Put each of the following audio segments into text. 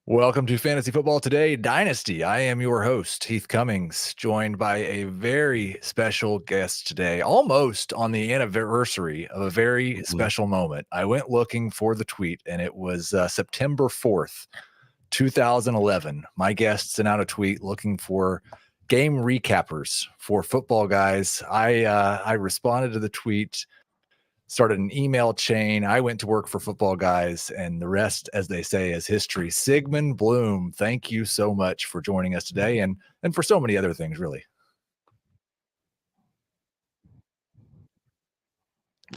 Welcome to Fantasy Football Today Dynasty. I am your host, Heath Cummings, joined by a very special guest today, almost on the anniversary of a very special moment. I went looking for the tweet, and it was September 4th, 2011. My guest sent out a tweet looking for game recappers for Football Guys. I responded to the tweet, started an email chain. I went to work for Football Guys, and the rest, as they say, is history. Sigmund Bloom, thank you so much for joining us today, and for so many other things, really.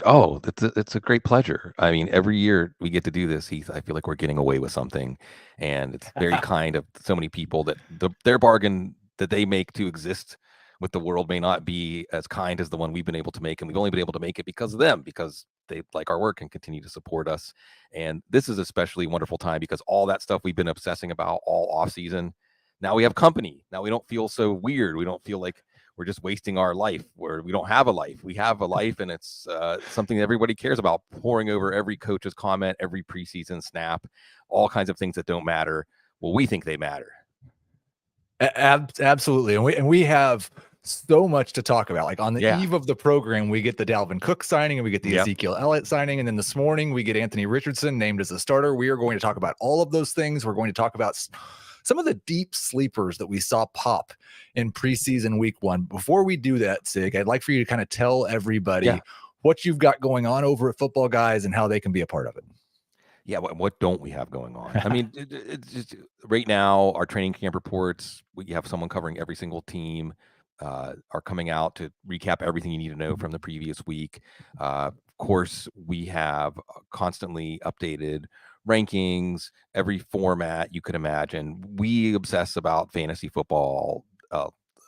Oh, it's a great pleasure. I mean, every year we get to do this, Heath. I feel like we're getting away with something, and it's very kind of so many people that their bargain that they make to exist with the world may not be as kind as the one we've been able to make, and we've only been able to make it because of them, because they like our work and continue to support us. And this is especially wonderful time because all that stuff we've been obsessing about all off season, now we have company. Now we don't feel so weird. We don't feel like we're just wasting our life, where we don't have a life. We have a life, and it's something that everybody cares about, pouring over every coach's comment, every preseason snap, all kinds of things that don't matter. Well, we think they matter. Absolutely. And we have so much to talk about. Like on the eve of the program, we get the Dalvin Cook signing, and we get the Ezekiel Elliott signing. And then this morning we get Anthony Richardson named as a starter. We are going to talk about all of those things. We're going to talk about some of the deep sleepers that we saw pop in preseason week one. Before we do that, Sig, I'd like for you to kind of tell everybody what you've got going on over at Football Guys and how they can be a part of it. Yeah, what don't we have going on? I mean, it's just right now, our training camp reports, we have someone covering every single team, are coming out to recap everything you need to know from the previous week. Of course, we have constantly updated rankings, every format you could imagine. We obsess about fantasy football,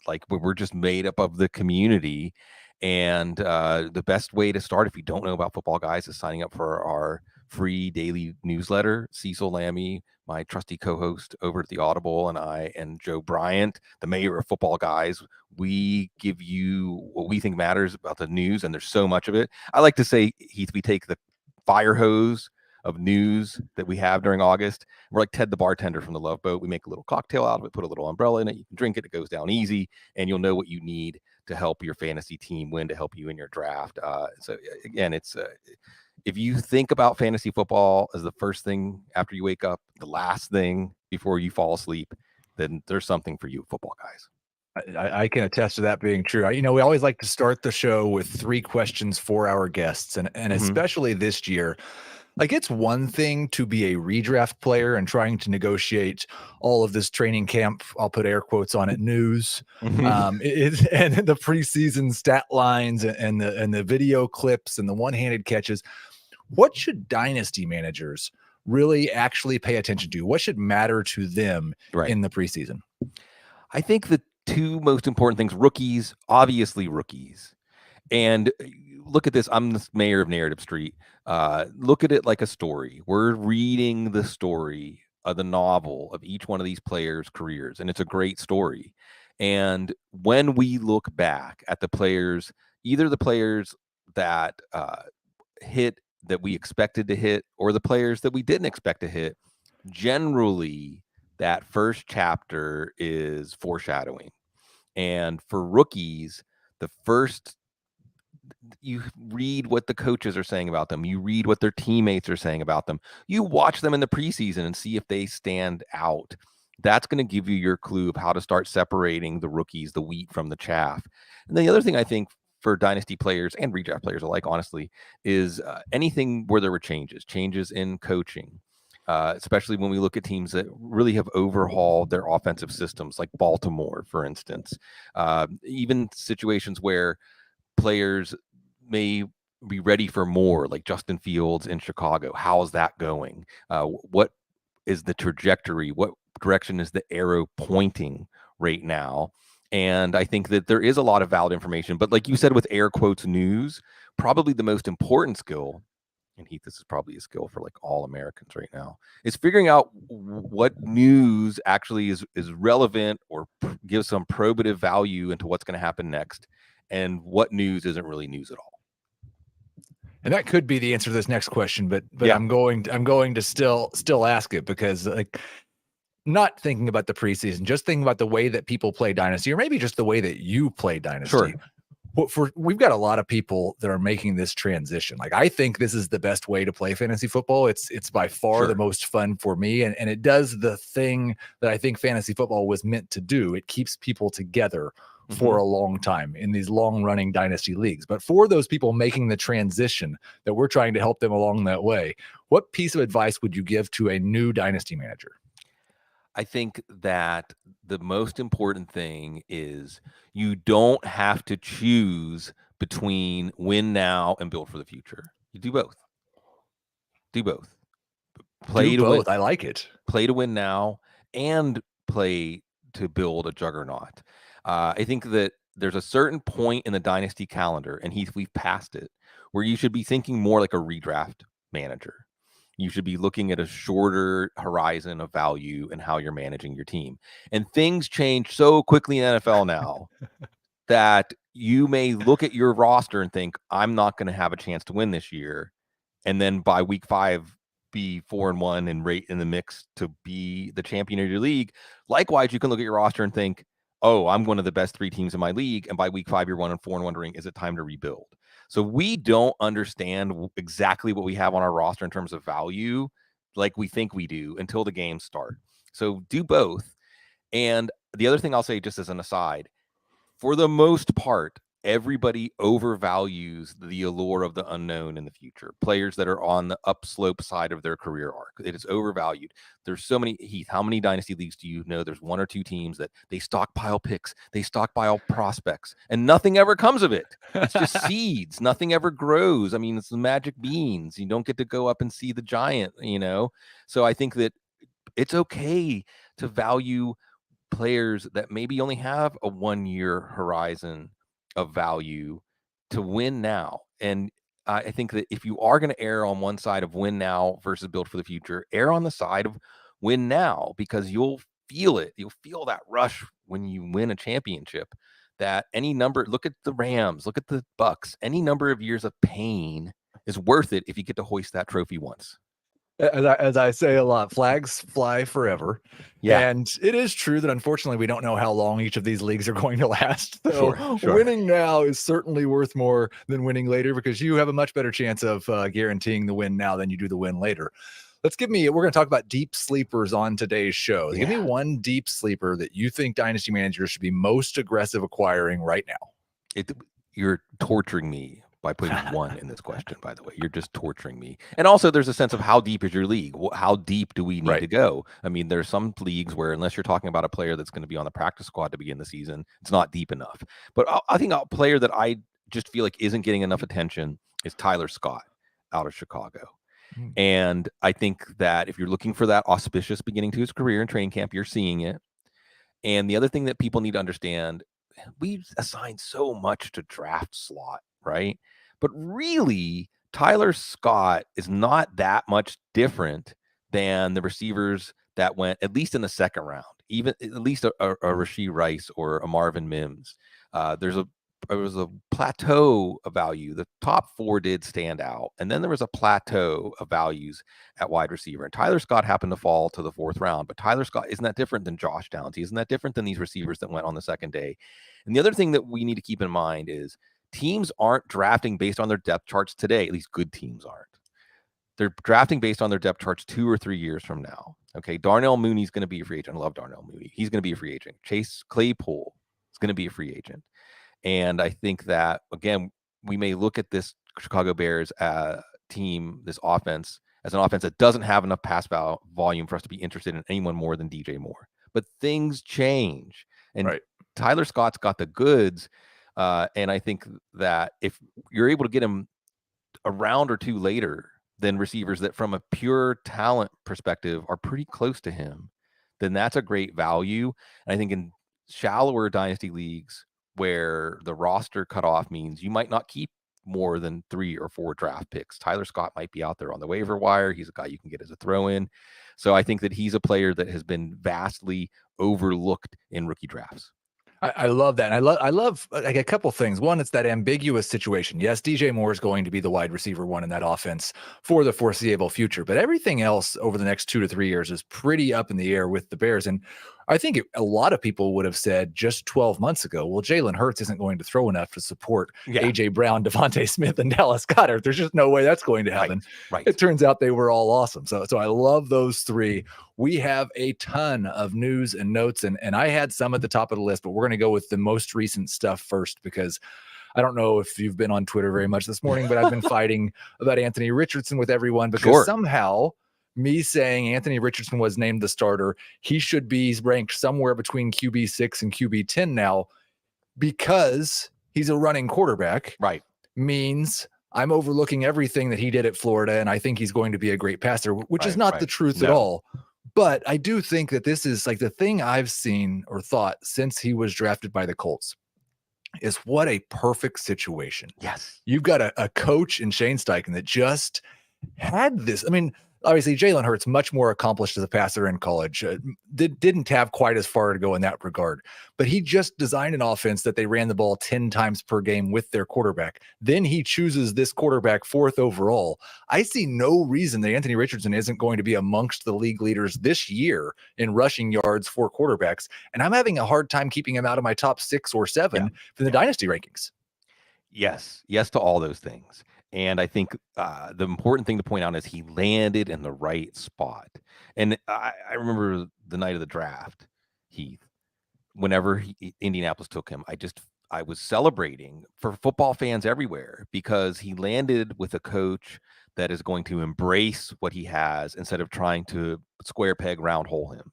like we're just made up of the community. And the best way to start, if you don't know about Football Guys, is signing up for our free daily newsletter. Cecil Lammy, my trusty co-host over at the Audible, and I, and Joe Bryant, the mayor of Football Guys, we give you what we think matters about the news, and there's so much of it. I like to say, Heath, we take the fire hose of news that we have during August. We're like Ted the bartender from the Love Boat. We make a little cocktail out of it, put a little umbrella in it. You can drink it. It goes down easy, and you'll know what you need to help your fantasy team win, to help you in your draft. So again, it's if you think about fantasy football as the first thing after you wake up, the last thing before you fall asleep, then there's something for you, Football Guys. I can attest to that being true. We always like to start the show with 3 questions for our guests, and especially this year. Like, it's one thing to be a redraft player and trying to negotiate all of this training camp, I'll put air quotes on it, news, and the preseason stat lines and the video clips and the one-handed catches. What should dynasty managers really actually pay attention to? What should matter to them in the preseason? I think the 2 most important things: rookies, obviously rookies. And look at this. I'm the mayor of Narrative Street. Look at it like a story. We're reading the story of the novel of each one of these players' careers, and it's a great story. And when we look back at the players, either the players that hit that we expected to hit, or the players that we didn't expect to hit, generally that first chapter is foreshadowing. And for rookies, the first, you read what the coaches are saying about them. You read what their teammates are saying about them. You watch them in the preseason and see if they stand out. That's going to give you your clue of how to start separating the rookies, the wheat from the chaff. And then the other thing I think for dynasty players and redraft players alike, honestly, is anything where there were changes in coaching. Especially when we look at teams that really have overhauled their offensive systems, like Baltimore, for instance. Even situations where players may be ready for more, like Justin Fields in Chicago. How is that going? What is the trajectory? What direction is the arrow pointing right now? And I think that there is a lot of valid information. But like you said, with air quotes news, probably the most important skill, and Heath, this is probably a skill for like all Americans right now, is figuring out what news actually is relevant or gives some probative value into what's going to happen next, and what news isn't really news at all. And that could be the answer to this next question, but I'm going to still ask it, because like not thinking about the preseason, just thinking about the way that people play Dynasty, or maybe just the way that you play Dynasty. Sure. We've got a lot of people that are making this transition. Like, I think this is the best way to play fantasy football. It's by far the most fun for me. And it does the thing that I think fantasy football was meant to do. It keeps people together for a long time in these long running dynasty leagues. But for those people making the transition that we're trying to help them along that way, what piece of advice would you give to a new dynasty manager? I think that the most important thing is you don't have to choose between win now and build for the future. You do both. Do both. Play to win. I like it. Play to win now and play to build a juggernaut. I think that there's a certain point in the dynasty calendar, and we've passed it, where you should be thinking more like a redraft manager. You should be looking at a shorter horizon of value and how you're managing your team. And things change so quickly in NFL now that you may look at your roster and think, I'm not going to have a chance to win this year. And then by week 5, be 4-1 and rate in the mix to be the champion of your league. Likewise, you can look at your roster and think, oh, I'm one of the best 3 teams in my league. And by week 5, you're 1-4 and wondering, is it time to rebuild? So we don't understand exactly what we have on our roster in terms of value like we think we do until the games start. So do both. And the other thing I'll say, just as an aside, for the most part, everybody overvalues the allure of the unknown in the future. Players that are on the upslope side of their career arc, it is overvalued. There's so many. Heath, how many dynasty leagues do you know? There's 1 or 2 teams that they stockpile picks, they stockpile prospects, and nothing ever comes of it. It's just seeds. Nothing ever grows. I mean, it's the magic beans. You don't get to go up and see the giant, So I think that it's okay to value players that maybe only have a 1-year horizon of value to win now. And I think that if you are going to err on one side of win now versus build for the future, err on the side of win now, because you'll feel it. You'll feel that rush when you win a championship. That any number, look at the Rams, look at the Bucks, any number of years of pain is worth it if you get to hoist that trophy once. As I say a lot, flags fly forever. Yeah. And it is true that unfortunately we don't know how long each of these leagues are going to last. So Sure. Winning now is certainly worth more than winning later, because you have a much better chance of guaranteeing the win now than you do the win later. We're going to talk about deep sleepers on today's show. Give me one deep sleeper that you think dynasty managers should be most aggressive acquiring right now. You're torturing me by putting one in this question, by the way. You're just torturing me. And also, there's a sense of how deep is your league? How deep do we need to go? I mean, there's some leagues where unless you're talking about a player that's going to be on the practice squad to begin the season, it's not deep enough. But I think a player that I just feel like isn't getting enough attention is Tyler Scott out of Chicago. And I think that if you're looking for that auspicious beginning to his career in training camp, you're seeing it. And the other thing that people need to understand, we assign so much to draft slot, right? But really, Tyler Scott is not that much different than the receivers that went, at least in the second round, even at least a Rashid Rice or a Marvin Mims. There was a plateau of value. The top 4 did stand out. And then there was a plateau of values at wide receiver. And Tyler Scott happened to fall to the 4th round. But Tyler Scott isn't that different than Josh Downs. He isn't that different than these receivers that went on the second day. And the other thing that we need to keep in mind is teams aren't drafting based on their depth charts today. At least good teams aren't. They're drafting based on their depth charts 2 or 3 years from now. Okay, Darnell Mooney's going to be a free agent. I love Darnell Mooney. He's going to be a free agent. Chase Claypool is going to be a free agent. And I think that, again, we may look at this Chicago Bears team, this offense, as an offense that doesn't have enough pass volume for us to be interested in anyone more than DJ Moore. But things change. And Tyler Scott's got the goods. And I think that if you're able to get him a round or 2 later than receivers that from a pure talent perspective are pretty close to him, then that's a great value. And I think in shallower dynasty leagues, where the roster cutoff means you might not keep more than 3 or 4 draft picks, Tyler Scott might be out there on the waiver wire. He's a guy you can get as a throw-in. So I think that he's a player that has been vastly overlooked in rookie drafts. I love that. And I love like a couple things. One, it's that ambiguous situation. Yes, DJ Moore is going to be the wide receiver one in that offense for the foreseeable future, but everything else over the next 2 to 3 years is pretty up in the air with the Bears. And I think a lot of people would have said just 12 months ago, well, Jalen Hurts isn't going to throw enough to support AJ Brown, Devontae Smith, and Dallas Goedert. There's just no way that's going to happen. Right. It turns out they were all awesome. So I love those three. We have a ton of news and notes, and I had some at the top of the list, but we're going to go with the most recent stuff first, because I don't know if you've been on Twitter very much this morning, but I've been fighting about Anthony Richardson with everyone because somehow me saying Anthony Richardson was named the starter, he should be ranked somewhere between QB 6 and QB 10 now because he's a running quarterback. Right. Means I'm overlooking everything that he did at Florida, and I think he's going to be a great passer, which is not the truth at all. But I do think that this is like the thing I've seen or thought since he was drafted by the Colts is what a perfect situation. Yes. You've got a coach in Shane Steichen that just had this. I mean, obviously Jalen Hurts much more accomplished as a passer in college, didn't have quite as far to go in that regard, but he just designed an offense that they ran the ball 10 times per game with their quarterback. Then he chooses this quarterback 4th overall. I see no reason that Anthony Richardson isn't going to be amongst the league leaders this year in rushing yards for quarterbacks. And I'm having a hard time keeping him out of my top 6 or 7 for the dynasty rankings. Yes to all those things. And I think the important thing to point out is he landed in the right spot. And I remember the night of the draft, Heath, whenever Indianapolis took him, I was celebrating for football fans everywhere because he landed with a coach that is going to embrace what he has instead of trying to square peg round hole him.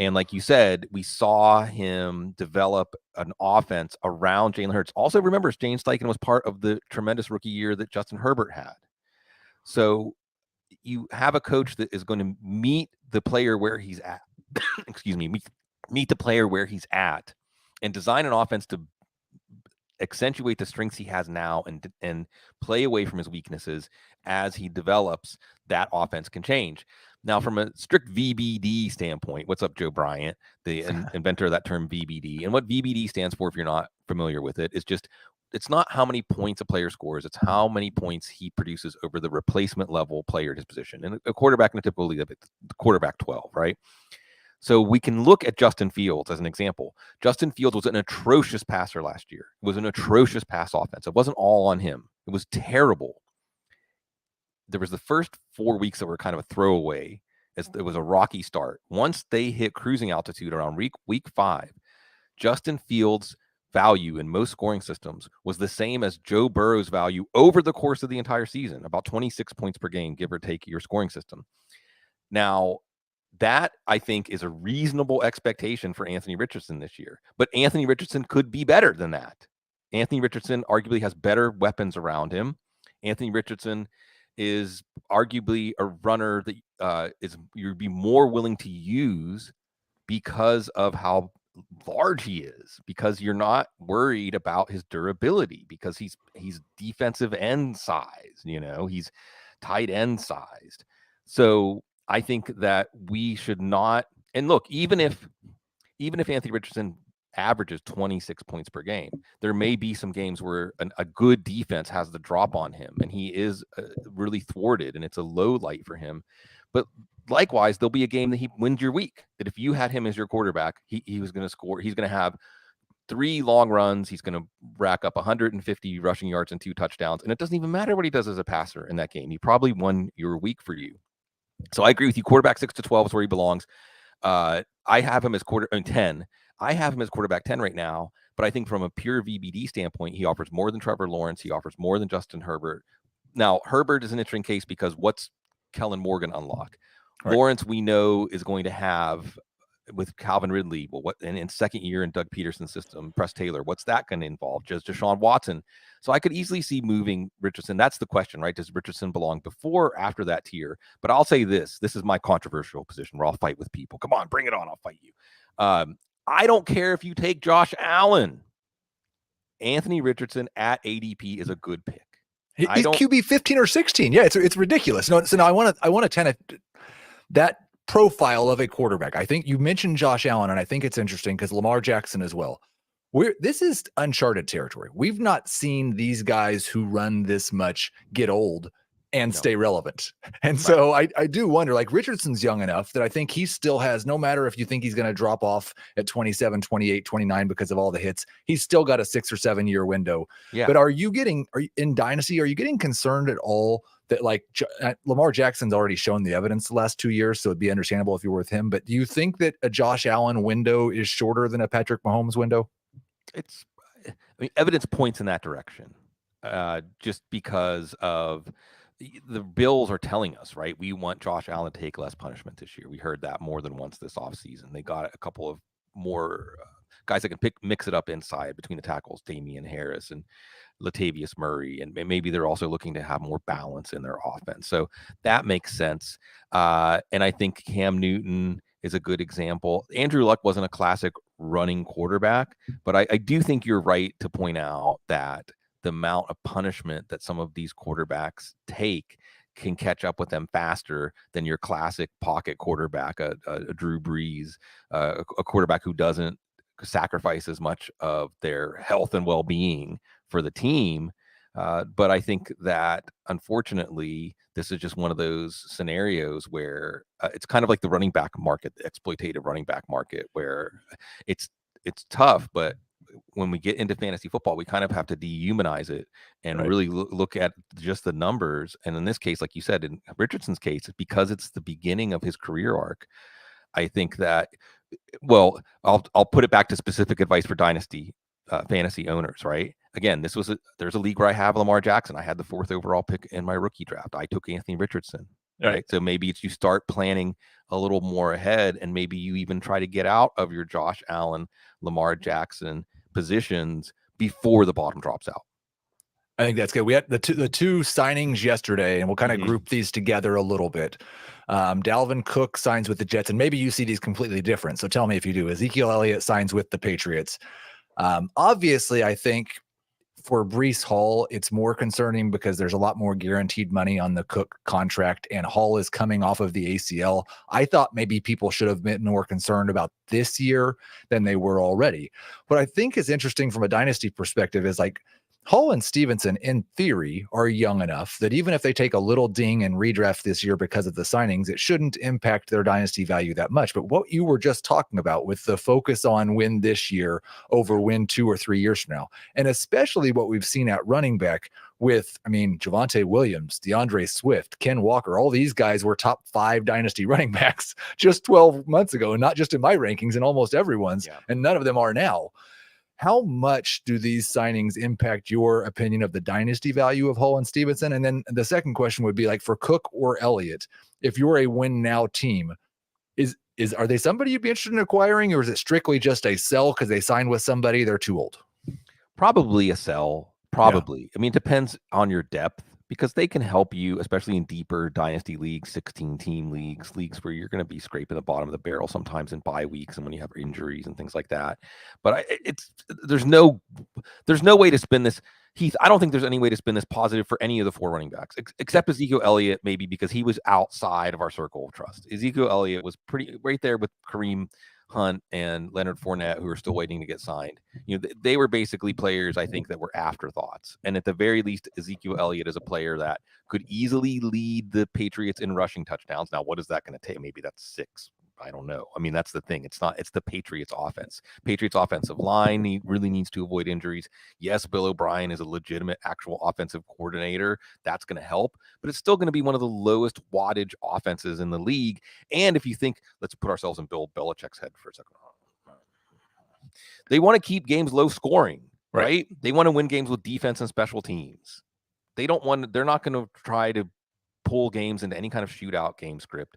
And like you said, we saw him develop an offense around Jalen Hurts. Also, remember, Shane Steichen was part of the tremendous rookie year that Justin Herbert had. So you have a coach that is going to meet the player where he's at. Excuse me, meet the player where he's at and design an offense to accentuate the strengths he has now and play away from his weaknesses as he develops. That offense can change. Now, from a strict VBD standpoint, what's up, Joe Bryant, the inventor of that term VBD? And what VBD stands for, if you're not familiar with it, is just, it's not how many points a player scores, it's how many points he produces over the replacement level player at his position. And a quarterback in a typical league, the quarterback 12, right? So we can look at Justin Fields as an example. Justin Fields was an atrocious passer last year. It was an atrocious pass offense. It wasn't all on him. It was terrible. There was the first 4 weeks that were kind of a throwaway, as it was a rocky start. Once they hit cruising altitude around week 5, Justin Fields' value in most scoring systems was the same as Joe Burrow's value over the course of the entire season, about 26 points per game, give or take your scoring system. Now, that, I think, is a reasonable expectation for Anthony Richardson this year. But Anthony Richardson could be better than that. Anthony Richardson arguably has better weapons around him. Anthony Richardson is arguably a runner that you'd be more willing to use because of how large he is, because you're not worried about his durability, because he's defensive end size, he's tight end sized. So I think that we should not, and look, even if Anthony Richardson averages 26 points per game, there may be some games where a good defense has the drop on him and he is really thwarted and it's a low light for him. But likewise, there'll be a game that he wins your week, that if you had him as your quarterback, he was going to score. He's going to have 3 long runs. He's going to rack up 150 rushing yards and 2 touchdowns. And it doesn't even matter what he does as a passer in that game. He probably won your week for you. So I agree with you. Quarterback 6 to 12 is where he belongs. I have him as 10. I have him as quarterback 10 right now, but I think from a pure VBD standpoint, he offers more than Trevor Lawrence. He offers more than Justin Herbert. Now, Herbert is an interesting case because what's Kellen Morgan unlock? Right. Lawrence, we know, is going to have, with Calvin Ridley, well, in second year in Doug Peterson's system, Press Taylor, what's that going to involve? Just Deshaun Watson. So I could easily see moving Richardson. That's the question, right? Does Richardson belong before or after that tier? But I'll say this is my controversial position where I'll fight with people. Come on, bring it on. I'll fight you. I don't care if you take Josh Allen. Anthony Richardson at ADP is a good pick. He's QB 15 or 16. Yeah, it's ridiculous. So now I want to kind of that profile of a quarterback. I think you mentioned Josh Allen, and I think it's interesting because Lamar Jackson as well. This is uncharted territory. We've not seen these guys who run this much get old and stay relevant. And so I do wonder, like, Richardson's young enough that I think he still has, no matter if you think he's going to drop off at 27, 28, 29 because of all the hits, he's still got a 6 or 7 year window. Yeah. But are you in Dynasty, are you getting concerned at all that, like, Lamar Jackson's already shown the evidence the last 2 years, so it'd be understandable if you were with him. But do you think that a Josh Allen window is shorter than a Patrick Mahomes window? Evidence points in that direction, just because of the Bills are telling us, right? We want Josh Allen to take less punishment this year. We heard that more than once this offseason. They got a couple of more guys that can mix it up inside between the tackles, Damian Harris and Latavius Murray, and maybe they're also looking to have more balance in their offense. So that makes sense. And I think Cam Newton is a good example. Andrew Luck wasn't a classic running quarterback, but I do think you're right to point out that the amount of punishment that some of these quarterbacks take can catch up with them faster than your classic pocket quarterback, a Drew Brees, a quarterback who doesn't sacrifice as much of their health and well-being for the team. But I think that, unfortunately, this is just one of those scenarios where it's kind of like the running back market, the exploitative running back market, where it's tough, but when we get into fantasy football, we kind of have to dehumanize it and really look at just the numbers. And in this case, like you said, in Richardson's case, because it's the beginning of his career arc, I think that, well, I'll put it back to specific advice for dynasty fantasy owners, right? Again, there's a league where I have Lamar Jackson. I had the 4th overall pick in my rookie draft. I took Anthony Richardson. Right. So maybe it's you start planning a little more ahead, and maybe you even try to get out of your Josh Allen, Lamar Jackson positions before the bottom drops out. I think that's good. We had the two signings yesterday, and we'll kind of group these together a little bit. Dalvin Cook signs with the Jets, and maybe you see these completely different. So tell me if you do. Ezekiel Elliott signs with the Patriots. Obviously, I think for Breece Hall, it's more concerning because there's a lot more guaranteed money on the Cook contract, and Hall is coming off of the ACL. I thought maybe people should have been more concerned about this year than they were already. What I think is interesting from a dynasty perspective is, like, Hall and Stevenson, in theory, are young enough that even if they take a little ding and redraft this year because of the signings, it shouldn't impact their dynasty value that much. But what you were just talking about with the focus on win this year over win 2 or 3 years from now, and especially what we've seen at running back with, Javonte Williams, DeAndre Swift, Ken Walker, all these guys were top 5 dynasty running backs just 12 months ago, and not just in my rankings, and almost everyone's, and none of them are now. How much do these signings impact your opinion of the dynasty value of Hall and Stevenson? And then the second question would be, like, for Cook or Elliott, if you're a win now team, are they somebody you'd be interested in acquiring, or is it strictly just a sell because they signed with somebody they're too old? Probably a sell. Probably. Yeah. It depends on your depth, because they can help you, especially in deeper dynasty leagues, 16-team leagues where you're going to be scraping the bottom of the barrel sometimes in bye weeks and when you have injuries and things like that. But there's no way to spin this, Heath. I don't think there's any way to spin this positive for any of the 4 running backs, except Ezekiel Elliott, maybe because he was outside of our circle of trust. Ezekiel Elliott was pretty right there with Kareem Hunt and Leonard Fournette, who are still waiting to get signed. They were basically players, I think, that were afterthoughts. And at the very least, Ezekiel Elliott is a player that could easily lead the Patriots in rushing touchdowns. Now, what is that going to take? Maybe that's 6. I don't know. That's the thing. It's the Patriots offense. Patriots offensive line really needs to avoid injuries. Yes, Bill O'Brien is a legitimate actual offensive coordinator. That's going to help, but it's still going to be one of the lowest wattage offenses in the league. And if you think, let's put ourselves in Bill Belichick's head for a second. They want to keep games low scoring, right? They want to win games with defense and special teams. They're not going to try to pull games into any kind of shootout game script.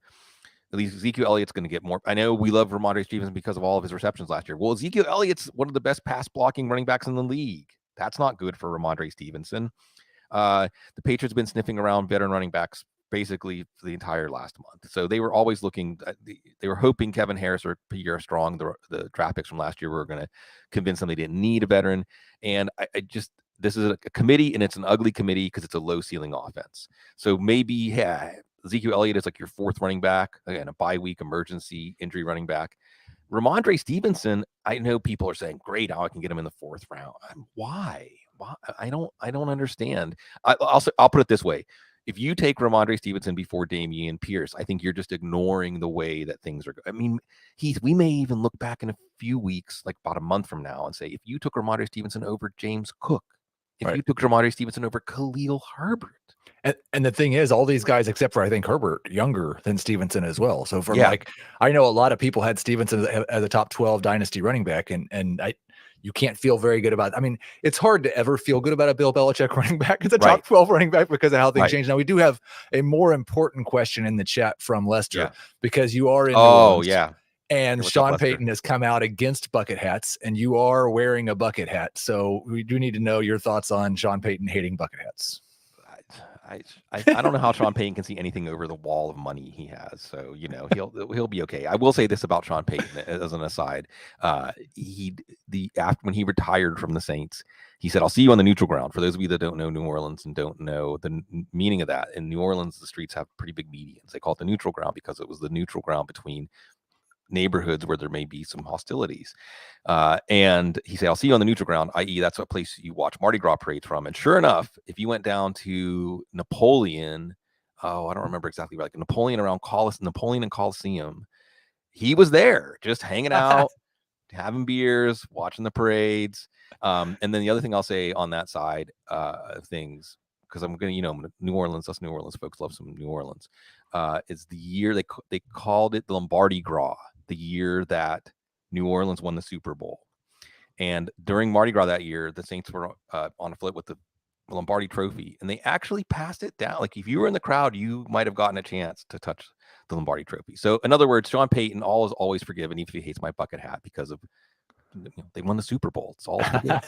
At least Ezekiel Elliott's going to get more. I know we love Ramondre Stevenson because of all of his receptions last year. Well, Ezekiel Elliott's one of the best pass blocking running backs in the league. That's not good for Ramondre Stevenson. The Patriots have been sniffing around veteran running backs basically for the entire last month. So they were always looking. They were hoping Kevin Harris or Pierre Strong, the draft picks from last year, were going to convince them they didn't need a veteran. And this is a committee, and it's an ugly committee because it's a low ceiling offense. So maybe, Ezekiel Elliott is like your 4th running back, again, a bye week emergency injury running back. Ramondre Stevenson, I know people are saying, great, now I can get him in the 4th round. Why? I don't understand. I'll put it this way. If you take Ramondre Stevenson before Dameon Pierce, I think you're just ignoring the way that things are. I mean, Heath, we may even look back in a few weeks, like about a month from now, and say, if you took Ramondre Stevenson over James Cook, if you took Ramondre Stevenson over Khalil Herbert. And the thing is, all these guys, except for I think Herbert, younger than Stevenson as well. So from I know a lot of people had Stevenson as a top 12 dynasty running back, and you can't feel very good about it. I mean, it's hard to ever feel good about a Bill Belichick running back as a top 12 running back because of how things change. Now, we do have a more important question in the chat from Lester because you are in New Orleans. And Sean Payton has come out against bucket hats, and you are wearing a bucket hat. So we do need to know your thoughts on Sean Payton hating bucket hats. I don't know how Sean Payton can see anything over the wall of money he has. So, he'll be okay. I will say this about Sean Payton as an aside. When he retired from the Saints, he said, "I'll see you on the neutral ground." For those of you that don't know New Orleans and don't know the meaning of that, in New Orleans, the streets have pretty big medians. They call it the neutral ground because it was the neutral ground between neighborhoods where there may be some hostilities. And he said, "I'll see you on the neutral ground," i.e. that's a place you watch Mardi Gras parades from. And sure enough, if you went down to Napoleon, I don't remember exactly, like Napoleon and Coliseum, he was there just hanging out, having beers, watching the parades. And then the other thing I'll say on that side of things, because I'm going to, New Orleans, us New Orleans folks love some New Orleans, is the year they called it the Lombardi Gras, the year that New Orleans won the Super Bowl. And during Mardi Gras that year, the Saints were on a flip with the Lombardi Trophy, and they actually passed it down. Like if you were in the crowd, you might have gotten a chance to touch the Lombardi Trophy. So in other words, Sean Payton is always forgiven, even if he hates my bucket hat, because of they won the Super Bowl. It's all forgiven.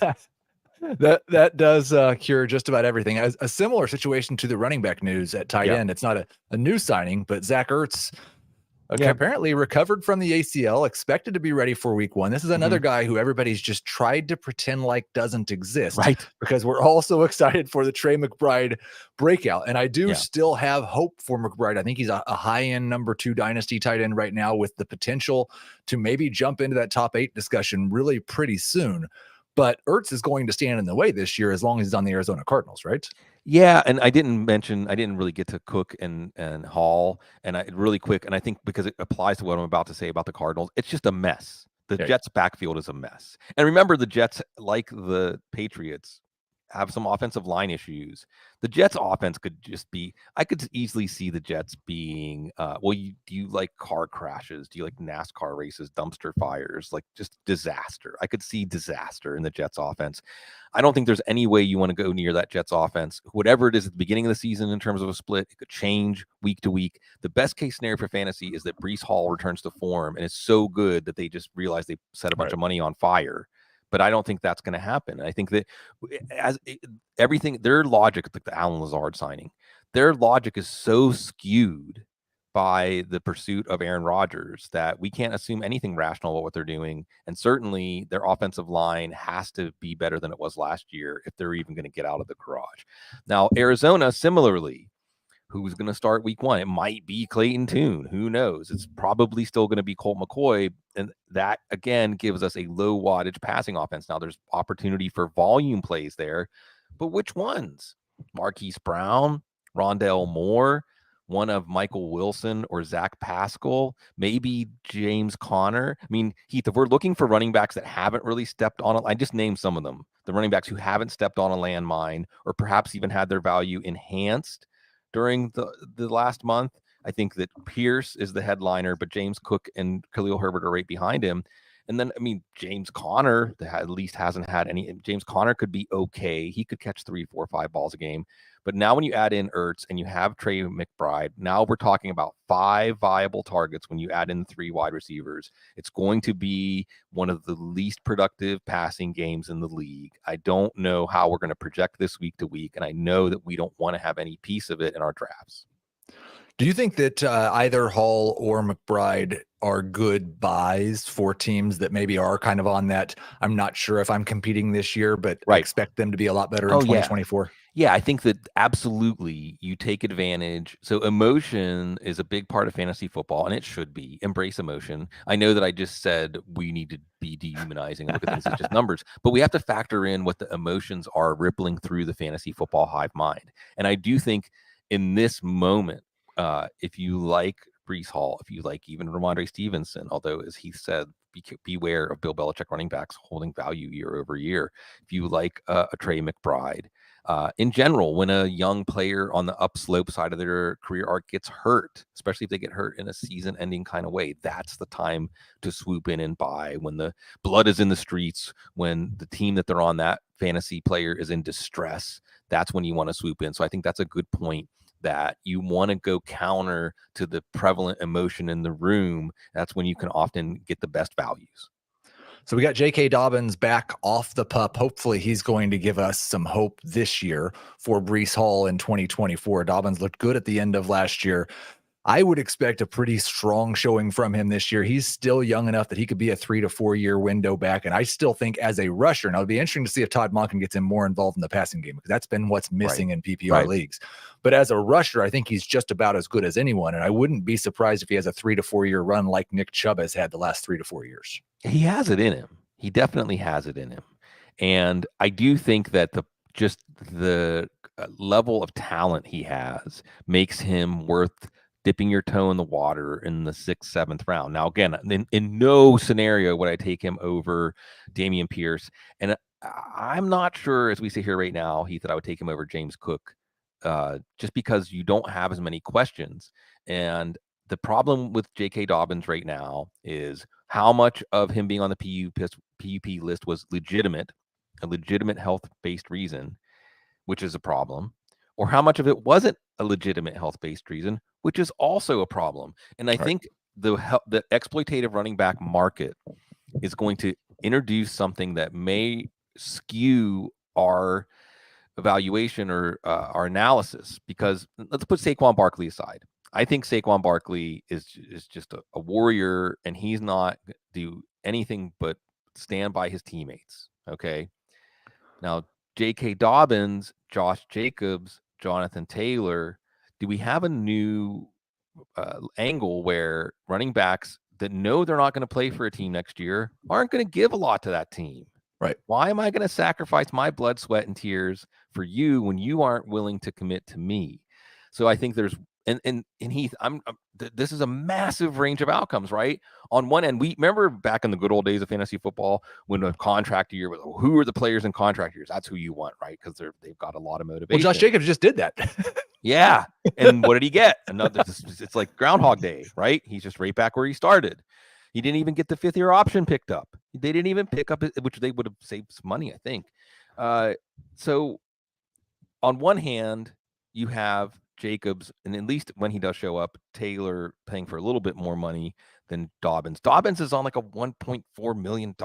That does cure just about everything. A similar situation to the running back news at tight end. It's not a new signing, but Zach Ertz apparently recovered from the ACL, expected to be ready for week 1. This is another guy who everybody's just tried to pretend like doesn't exist, because we're all so excited for the Trey McBride breakout. And I do still have hope for McBride. I think he's a high-end number 2 dynasty tight end right now with the potential to maybe jump into that top 8 discussion really pretty soon. But Ertz is going to stand in the way this year as long as he's on the Arizona Cardinals, right? Yeah, and I didn't really get to Cook and Hall, and really quick, and I think because it applies to what I'm about to say about the Cardinals, it's just a mess. The Jets' backfield is a mess. And remember, the Jets, like the Patriots, have some offensive line issues. The Jets' offense could just be, I could easily see the Jets being, do you like car crashes? Do you like NASCAR races, dumpster fires, like just disaster? I could see disaster in the Jets' offense. I don't think there's any way you want to go near that Jets offense. Whatever it is at the beginning of the season in terms of a split, it could change week to week. The best case scenario for fantasy is that Breece Hall returns to form and is so good that they just realize they set a bunch of money on fire. But I don't think that's going to happen. I think that everything, their logic, like the Allen Lazard signing, their logic is so skewed by the pursuit of Aaron Rodgers that we can't assume anything rational about what they're doing. And certainly their offensive line has to be better than it was last year if they're even going to get out of the garage. Now, Arizona, similarly, who's going to start week 1? It might be Clayton Tune. Who knows? It's probably still going to be Colt McCoy. And that, again, gives us a low wattage passing offense. Now, there's opportunity for volume plays there, but which ones? Marquise Brown, Rondell Moore, one of Michael Wilson or Zach Pascal, maybe James Conner. I mean, Heath, if we're looking for running backs that haven't really stepped on I just named some of them, the running backs who haven't stepped on a landmine or perhaps even had their value enhanced during the last month. I think that Pierce is the headliner, but James Cook and Khalil Herbert are right behind him. And then, I mean, James Conner at least hasn't had any. James Conner could be okay. He could catch 3, 4, 5 balls a game. But now when you add in Ertz and you have Trey McBride, now we're talking about 5 viable targets when you add in 3 wide receivers. It's going to be one of the least productive passing games in the league. I don't know how we're going to project this week to week, and I know that we don't want to have any piece of it in our drafts. Do you think that either Hall or McBride are good buys for teams that maybe are kind of on that, I'm not sure if I'm competing this year, but Right. expect them to be a lot better in Oh, yeah. 2024? Yeah, I think that absolutely you take advantage. So emotion is a big part of fantasy football, and it should be. Embrace emotion. I know that I just said we need to be dehumanizing and look at things as just numbers, but we have to factor in what the emotions are rippling through the fantasy football hive mind. And I do think in this moment, if you like Breece Hall, if you like even Ramondre Stevenson, although as he said, beware of Bill Belichick running backs holding value year over year. If you like a Trey McBride, in general, when a young player on the upslope side of their career arc gets hurt, especially if they get hurt in a season-ending kind of way, that's the time to swoop in and buy. When the blood is in the streets, when the team that they're on, that fantasy player is in distress, that's when you want to swoop in. So I think that's a good point, that you want to go counter to the prevalent emotion in the room. That's when you can often get the best values. So we got J.K. Dobbins back off the PUP. Hopefully he's going to give us some hope this year for Breece Hall in 2024. Dobbins looked good at the end of last year. I would expect a pretty strong showing from him this year. He's still young enough that he could be a 3 to 4 year window back. And I still think as a rusher, now it'll be interesting to see if Todd Monken gets him more involved in the passing game, because that's been what's missing in PPR leagues. But as a rusher, I think he's just about as good as anyone. And I wouldn't be surprised if he has a 3 to 4 year run like Nick Chubb has had the last 3 to 4 years. He has it in him. He definitely has it in him. And I do think that the level of talent he has makes him worth dipping your toe in the water in the 6th, 7th round. Now, again, in no scenario would I take him over Dameon Pierce. And I'm not sure, as we sit here right now, Heath, that I would take him over James Cook, just because you don't have as many questions. And the problem with J.K. Dobbins right now is how much of him being on the PUP list was a legitimate health-based reason, which is a problem, or how much of it wasn't a legitimate health-based reason, which is also a problem. And I think the exploitative running back market is going to introduce something that may skew our evaluation or our analysis, because let's put Saquon Barkley aside. I think Saquon Barkley is just a warrior, and he's not do anything but stand by his teammates. Okay. Now, J.K. Dobbins, Josh Jacobs, Jonathan Taylor, do we have a new angle where running backs that know they're not going to play for a team next year aren't going to give a lot to that team? Right. Why am I going to sacrifice my blood, sweat, and tears for you when you aren't willing to commit to me? So I think there's and Heath, this is a massive range of outcomes, right? On one end, we remember back in the good old days of fantasy football when a contract year was, who are the players in contract years? That's who you want, right? Because they've got a lot of motivation. Well, Josh Jacobs just did that. Yeah. And what did he get? It's like Groundhog Day, right? He's just right back where he started. He didn't even get the 5th-year option picked up. They didn't even pick up, which they would have saved some money, I think. So on one hand, you have Jacobs, and at least when he does show up, Taylor paying for a little bit more money than Dobbins. Dobbins is on like a $1.4 million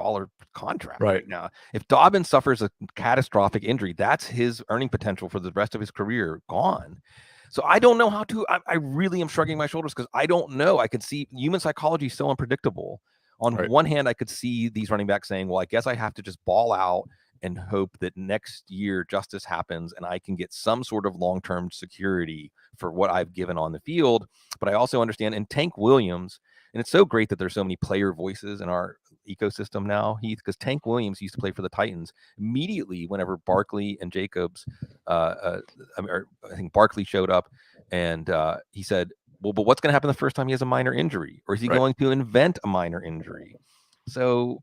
contract right now. If Dobbins suffers a catastrophic injury, that's his earning potential for the rest of his career gone. So I don't know how to, I really am shrugging my shoulders because I don't know. I could see human psychology is so unpredictable. On one hand, I could see these running backs saying, well, I guess I have to just ball out and hope that next year justice happens and I can get some sort of long-term security for what I've given on the field. But I also understand, and Tank Williams, and it's so great that there's so many player voices in our ecosystem now, Heath, because Tank Williams used to play for the Titans. Immediately, whenever Barkley and Jacobs, I think Barkley showed up, and he said, well, but what's going to happen the first time he has a minor injury? Or is he going to invent a minor injury? So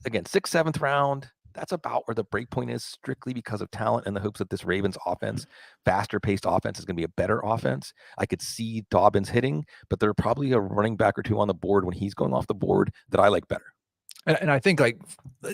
again, 6th, 7th round, that's about where the break point is, strictly because of talent and the hopes that this Ravens offense, faster paced offense, is going to be a better offense. I could see Dobbins hitting, but there are probably a running back or two on the board when he's going off the board that I like better. And I think like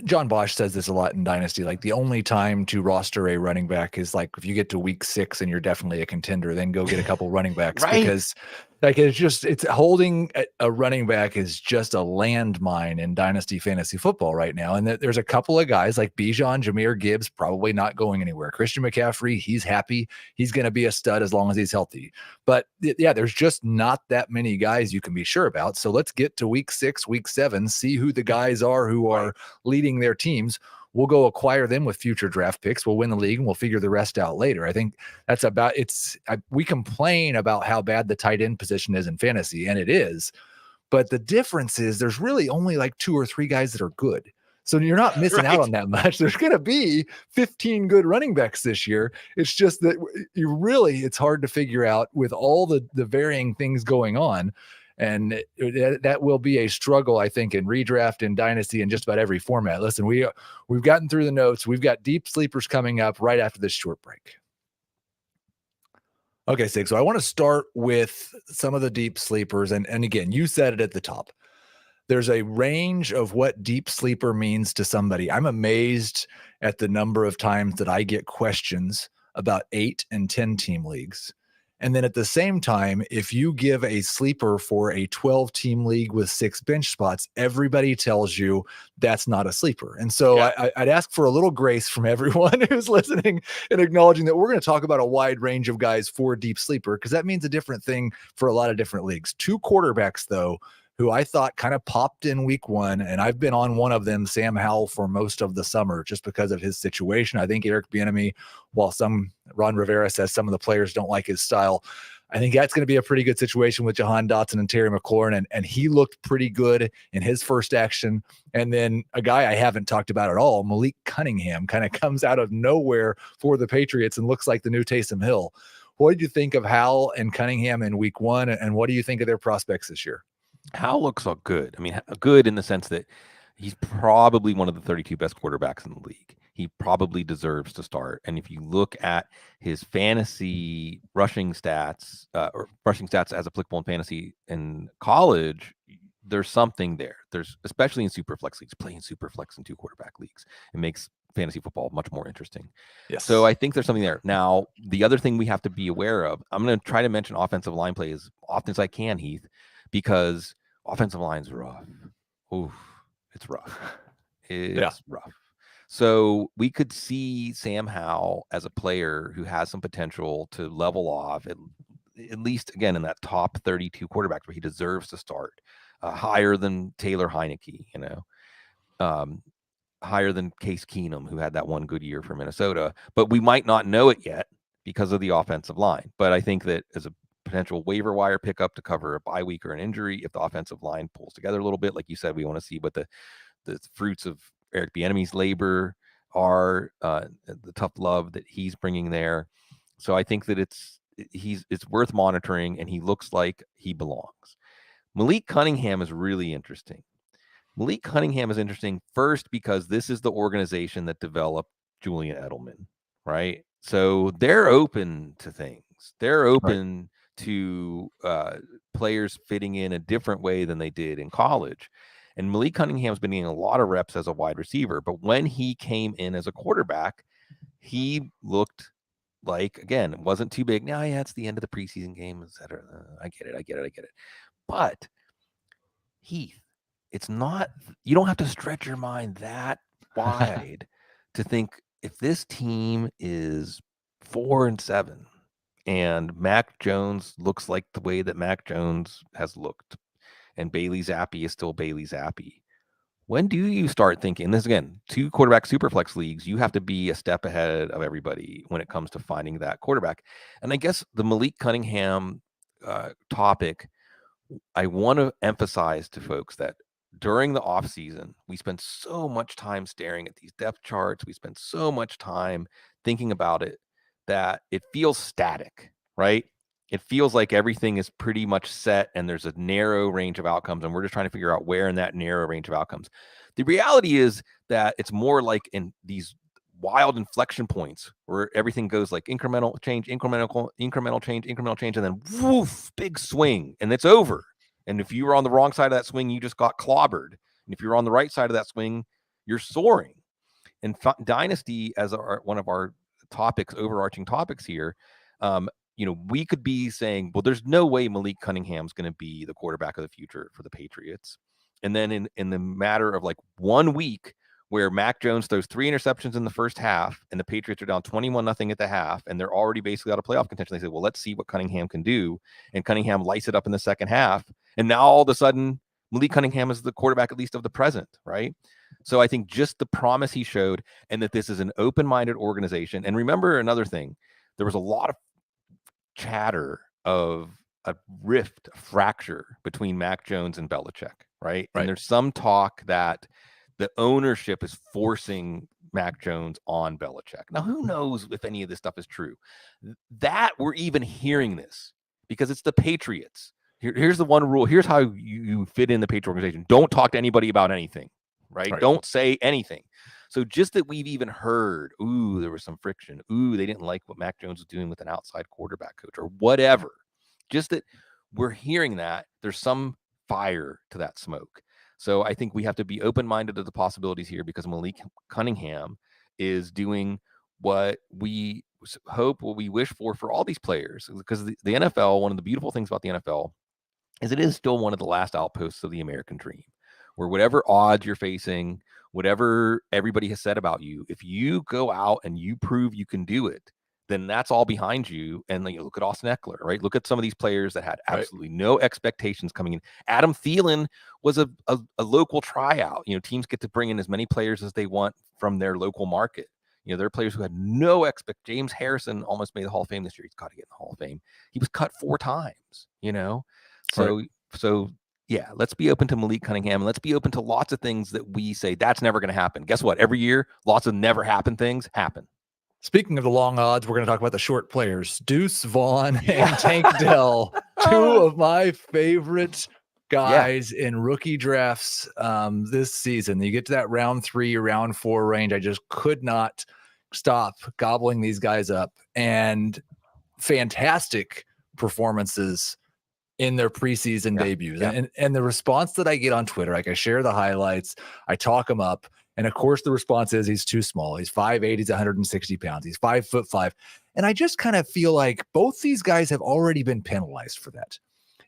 John Bosch says this a lot in Dynasty, like the only time to roster a running back is like if you get to week 6 and you're definitely a contender, then go get a couple running backs because Like it's holding a running back is just a landmine in dynasty fantasy football right now. And there's a couple of guys like Bijan, Jahmyr Gibbs, probably not going anywhere. Christian McCaffrey, he's happy. He's going to be a stud as long as he's healthy. But yeah, there's just not that many guys you can be sure about. So let's get to week 6, week 7, see who the guys are who are leading their teams. We'll go acquire them with future draft picks. We'll win the league and we'll figure the rest out later. I think that's about we complain about how bad the tight end position is in fantasy, and it is. But the difference is there's really only like 2 or 3 guys that are good. So you're not missing out on that much. There's going to be 15 good running backs this year. It's just that it's hard to figure out with all the varying things going on. And that will be a struggle, I think, in redraft and dynasty and just about every format. Listen, we've gotten through the notes. We've got deep sleepers coming up right after this short break. Okay, Sig. So I want to start with some of the deep sleepers. And again, you said it at the top. There's a range of what deep sleeper means to somebody. I'm amazed at the number of times that I get questions about 8 and 10 team leagues. And then at the same time, if you give a sleeper for a 12-team league with 6 bench spots, everybody tells you that's not a sleeper. And so I'd ask for a little grace from everyone who's listening and acknowledging that we're going to talk about a wide range of guys for deep sleeper, because that means a different thing for a lot of different leagues. 2 quarterbacks, though, who I thought kind of popped in week 1, and I've been on one of them, Sam Howell, for most of the summer just because of his situation. I think Eric Bieniemy, while Ron Rivera says some of the players don't like his style, I think that's going to be a pretty good situation with Jahan Dotson and Terry McLaurin, and he looked pretty good in his first action. And then a guy I haven't talked about at all, Malik Cunningham, kind of comes out of nowhere for the Patriots and looks like the new Taysom Hill. What did you think of Howell and Cunningham in week 1, and what do you think of their prospects this year? Howell looks all good. I mean, good in the sense that he's probably one of the 32 best quarterbacks in the league. He probably deserves to start. And if you look at his fantasy rushing stats, or rushing stats as applicable in fantasy in college, there's something there. There's, especially in super flex leagues, playing super flex in 2 quarterback leagues, it makes fantasy football much more interesting. Yes. So I think there's something there. Now, the other thing we have to be aware of, I'm going to try to mention offensive line play as often as I can, Heath, because offensive line's rough. Oof, it's rough. It's rough. So we could see Sam Howell as a player who has some potential to level off, at least, again, in that top 32 quarterbacks where he deserves to start, higher than Taylor Heineke, higher than Case Keenum, who had that one good year for Minnesota. But we might not know it yet because of the offensive line. But I think that as a potential waiver wire pickup to cover a bye week or an injury, if the offensive line pulls together a little bit, like you said, we want to see what the fruits of Eric Bieniemy's labor are, the tough love that he's bringing there. So I think that it's worth monitoring, and he looks like he belongs. Malik Cunningham is really interesting. Malik Cunningham is interesting first because this is the organization that developed Julian Edelman, right? So they're open to things. They're open to players fitting in a different way than they did in college. And Malik Cunningham's been getting a lot of reps as a wide receiver, but when he came in as a quarterback, he looked like, again, it wasn't too big. Now, it's the end of the preseason game, etc. I get it. But Heath, it's not, you don't have to stretch your mind that wide to think if this team is 4-7 and Mac Jones looks like the way that Mac Jones has looked, and Bailey Zappi is still Bailey Zappi, when do you start thinking, this again, 2 quarterback superflex leagues, you have to be a step ahead of everybody when it comes to finding that quarterback? And I guess the Malik Cunningham topic, I want to emphasize to folks that during the offseason, we spend so much time staring at these depth charts. We spend so much time thinking about it that it feels static, right? It feels like everything is pretty much set and there's a narrow range of outcomes, and we're just trying to figure out where in that narrow range of outcomes. The reality is that it's more like in these wild inflection points where everything goes like incremental change, incremental change, and then woof, big swing, and it's over. And if you were on the wrong side of that swing, you just got clobbered. And if you're on the right side of that swing, you're soaring. And Dynasty, as one of our topics, overarching topics here, we could be saying, well, there's no way Malik Cunningham's going to be the quarterback of the future for the Patriots. And then in the matter of like 1 week where Mac Jones throws 3 interceptions in the first half and the Patriots are down 21-0 at the half and they're already basically out of playoff contention, they say, well, let's see what Cunningham can do. And Cunningham lights it up in the second half. And now all of a sudden, Malik Cunningham is the quarterback, at least of the present, right? So I think just the promise he showed and that this is an open-minded organization. And remember another thing, there was a lot of chatter of a rift, a fracture between Mac Jones and Belichick, right? And there's some talk that the ownership is forcing Mac Jones on Belichick. Now, who knows if any of this stuff is true? That we're even hearing this because it's the Patriots. Here's the one rule. Here's how you fit in the Patriot organization. Don't talk to anybody about anything, right? Don't say anything. So just that we've even heard, ooh, there was some friction. Ooh, they didn't like what Mac Jones was doing with an outside quarterback coach or whatever. Just that we're hearing that there's some fire to that smoke. So I think we have to be open-minded to the possibilities here because Malik Cunningham is doing what we hope, what we wish for all these players. Because the NFL, one of the beautiful things about the NFL is it is still one of the last outposts of the American dream, where whatever odds you're facing, whatever everybody has said about you, if you go out and you prove you can do it, then that's all behind you. And then you look at Austin Eckler, right? Look at some of these players that had absolutely no expectations coming in. Adam Thielen was a local tryout. Teams get to bring in as many players as they want from their local market. There are players who had no James Harrison almost made the Hall of Fame this year. He's got to get in the Hall of Fame. He was cut 4 times, So yeah, let's be open to Malik Cunningham and let's be open to lots of things that we say that's never going to happen. Guess what? Every year, lots of never happen things happen. Speaking of the long odds, we're going to talk about the short players. Deuce Vaughn and Tank Dell, 2 of my favorite guys in rookie drafts this season. You get to that round 3, round 4 range. I just could not stop gobbling these guys up. And fantastic performances in their preseason debuts. And the response that I get on Twitter, like I share the highlights, I talk them up. And of course, the response is he's too small. He's 5'8", he's 160 pounds. He's 5'5". And I just kind of feel like both these guys have already been penalized for that.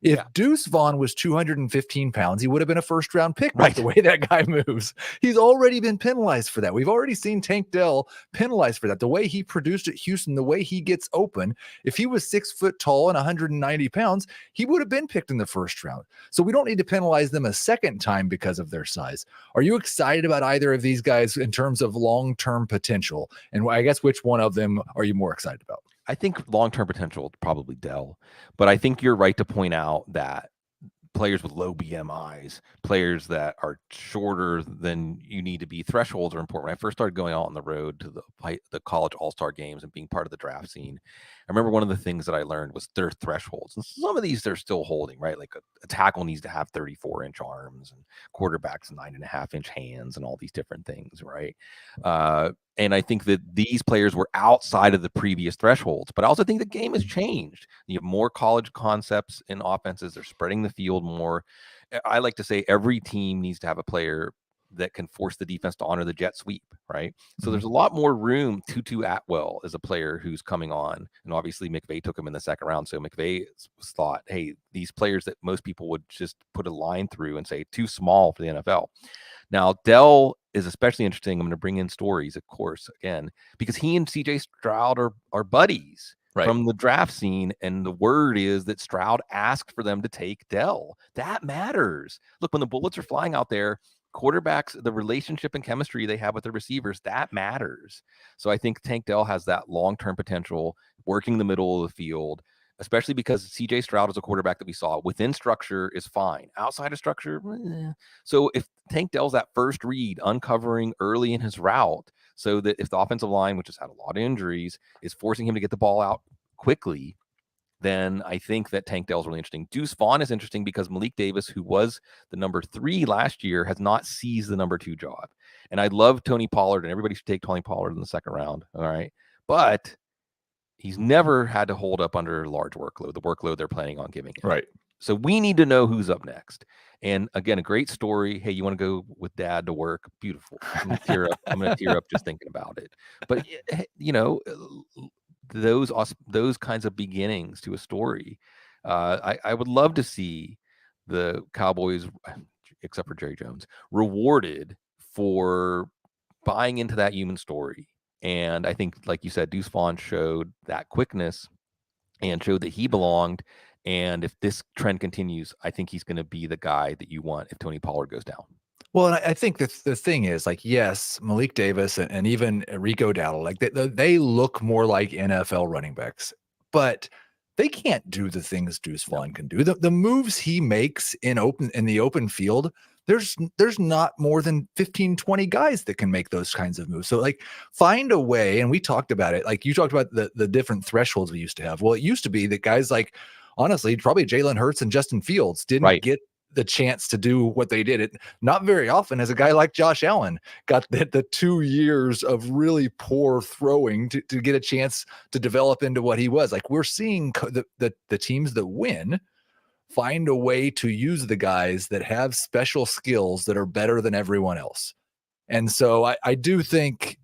If Deuce Vaughn was 215 pounds, he would have been a first-round pick with the way that guy moves. He's already been penalized for that. We've already seen Tank Dell penalized for that. The way he produced at Houston, the way he gets open, if he was 6 foot tall and 190 pounds, he would have been picked in the first round. So we don't need to penalize them a second time because of their size. Are you excited about either of these guys in terms of long-term potential? And I guess which one of them are you more excited about? I think long-term potential, probably Dell. But I think you're right to point out that players with low BMIs, players that are shorter than you need to be, thresholds are important. When I first started going out on the road to the college all-star games and being part of the draft scene, I remember one of the things that I learned was their thresholds. And some of these they're still holding, right? Like a tackle needs to have 34-inch arms and quarterbacks 9.5-inch hands and all these different things, right? And I think that these players were outside of the previous thresholds, but I also think the game has changed. You have more college concepts in offenses. They're spreading the field more. I like to say every team needs to have a player that can force the defense to honor the jet sweep, right? So there's a lot more room. Tutu Atwell is a player who's coming on, and obviously McVay took him in the second round. So McVay thought, hey, these players that most people would just put a line through and say too small for the NFL. Now, Dell is especially interesting. I'm going to bring in stories, of course, again, because he and CJ Stroud are buddies from the draft scene. And the word is that Stroud asked for them to take Dell. That matters. Look, when the bullets are flying out there, quarterbacks, the relationship and chemistry they have with their receivers, that matters. So I think Tank Dell has that long-term potential, working the middle of the field, especially because CJ Stroud is a quarterback that we saw within structure is fine. Outside of structure, So if Tank Dell's that first read, uncovering early in his route, so that if the offensive line, which has had a lot of injuries, is forcing him to get the ball out quickly, then I think that Tank Dell's really interesting. Deuce Vaughn is interesting because Malik Davis, who was the number 3 last year, has not seized the number 2 job. And I love Tony Pollard, and everybody should take Tony Pollard in the second round. All right. But he's never had to hold up under a large workload, the workload they're planning on giving him. Right. So we need to know who's up next. And again, a great story. Hey, you want to go with dad to work? Beautiful. I'm going to tear up just thinking about it. But, those kinds of beginnings to a story. I would love to see the Cowboys, except for Jerry Jones, rewarded for buying into that human story. And I think, like you said, Deuce Vaughn showed that quickness and showed that he belonged. And if this trend continues, I think he's going to be the guy that you want if Tony Pollard goes down. Well, and I think that the thing is, like, yes, Malik Davis and even Rico Dowdle, like they look more like NFL running backs, but they can't do the things Deuce Vaughn can do. The moves he makes in the open field, there's not more than 15, 20 guys that can make those kinds of moves. So, like, find a way, and we talked about it. Like, you talked about the different thresholds we used to have. Well, it used to be that guys like, honestly, probably Jalen Hurts and Justin Fields didn't get the chance to do what they did. It not very often as a guy like Josh Allen got the 2 years of really poor throwing to get a chance to develop into what he was. Like, we're seeing the teams that win find a way to use the guys that have special skills that are better than everyone else. And so I do think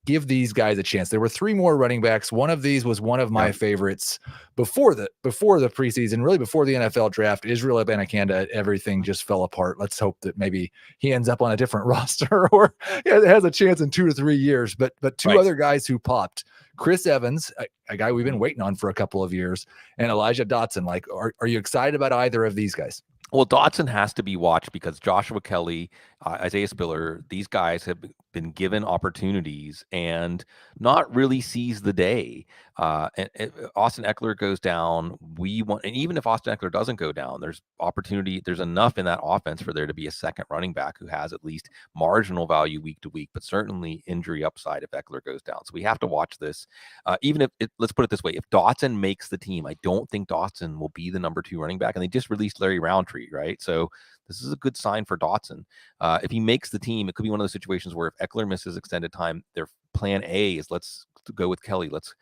give these guys a chance. There were 3 more running backs. One of these was one of my favorites before the preseason, really before the NFL draft. Israel Abanikanda, everything just fell apart. Let's hope that maybe he ends up on a different roster or has a chance in 2 to 3 years. But 2 other guys who popped: Chris Evans, a guy we've been waiting on for a couple of years, and Elijah Dotson. Like, are you excited about either of these guys? Well, Dotson has to be watched because Joshua Kelly, Isaiah Spiller, these guys have been given opportunities and not really seized the day. And Austin Eckler goes down. And even if Austin Eckler doesn't go down, there's opportunity. There's enough in that offense for there to be a second running back who has at least marginal value week to week, but certainly injury upside if Eckler goes down. So we have to watch this. Even if let's put it this way: if Dotson makes the team, I don't think Dotson will be the number 2 running back. And they just released Larry Roundtree, right? So this is a good sign for Dotson. If he makes the team, it could be one of those situations where if Eckler misses extended time, their plan A is let's go with Kelly, let's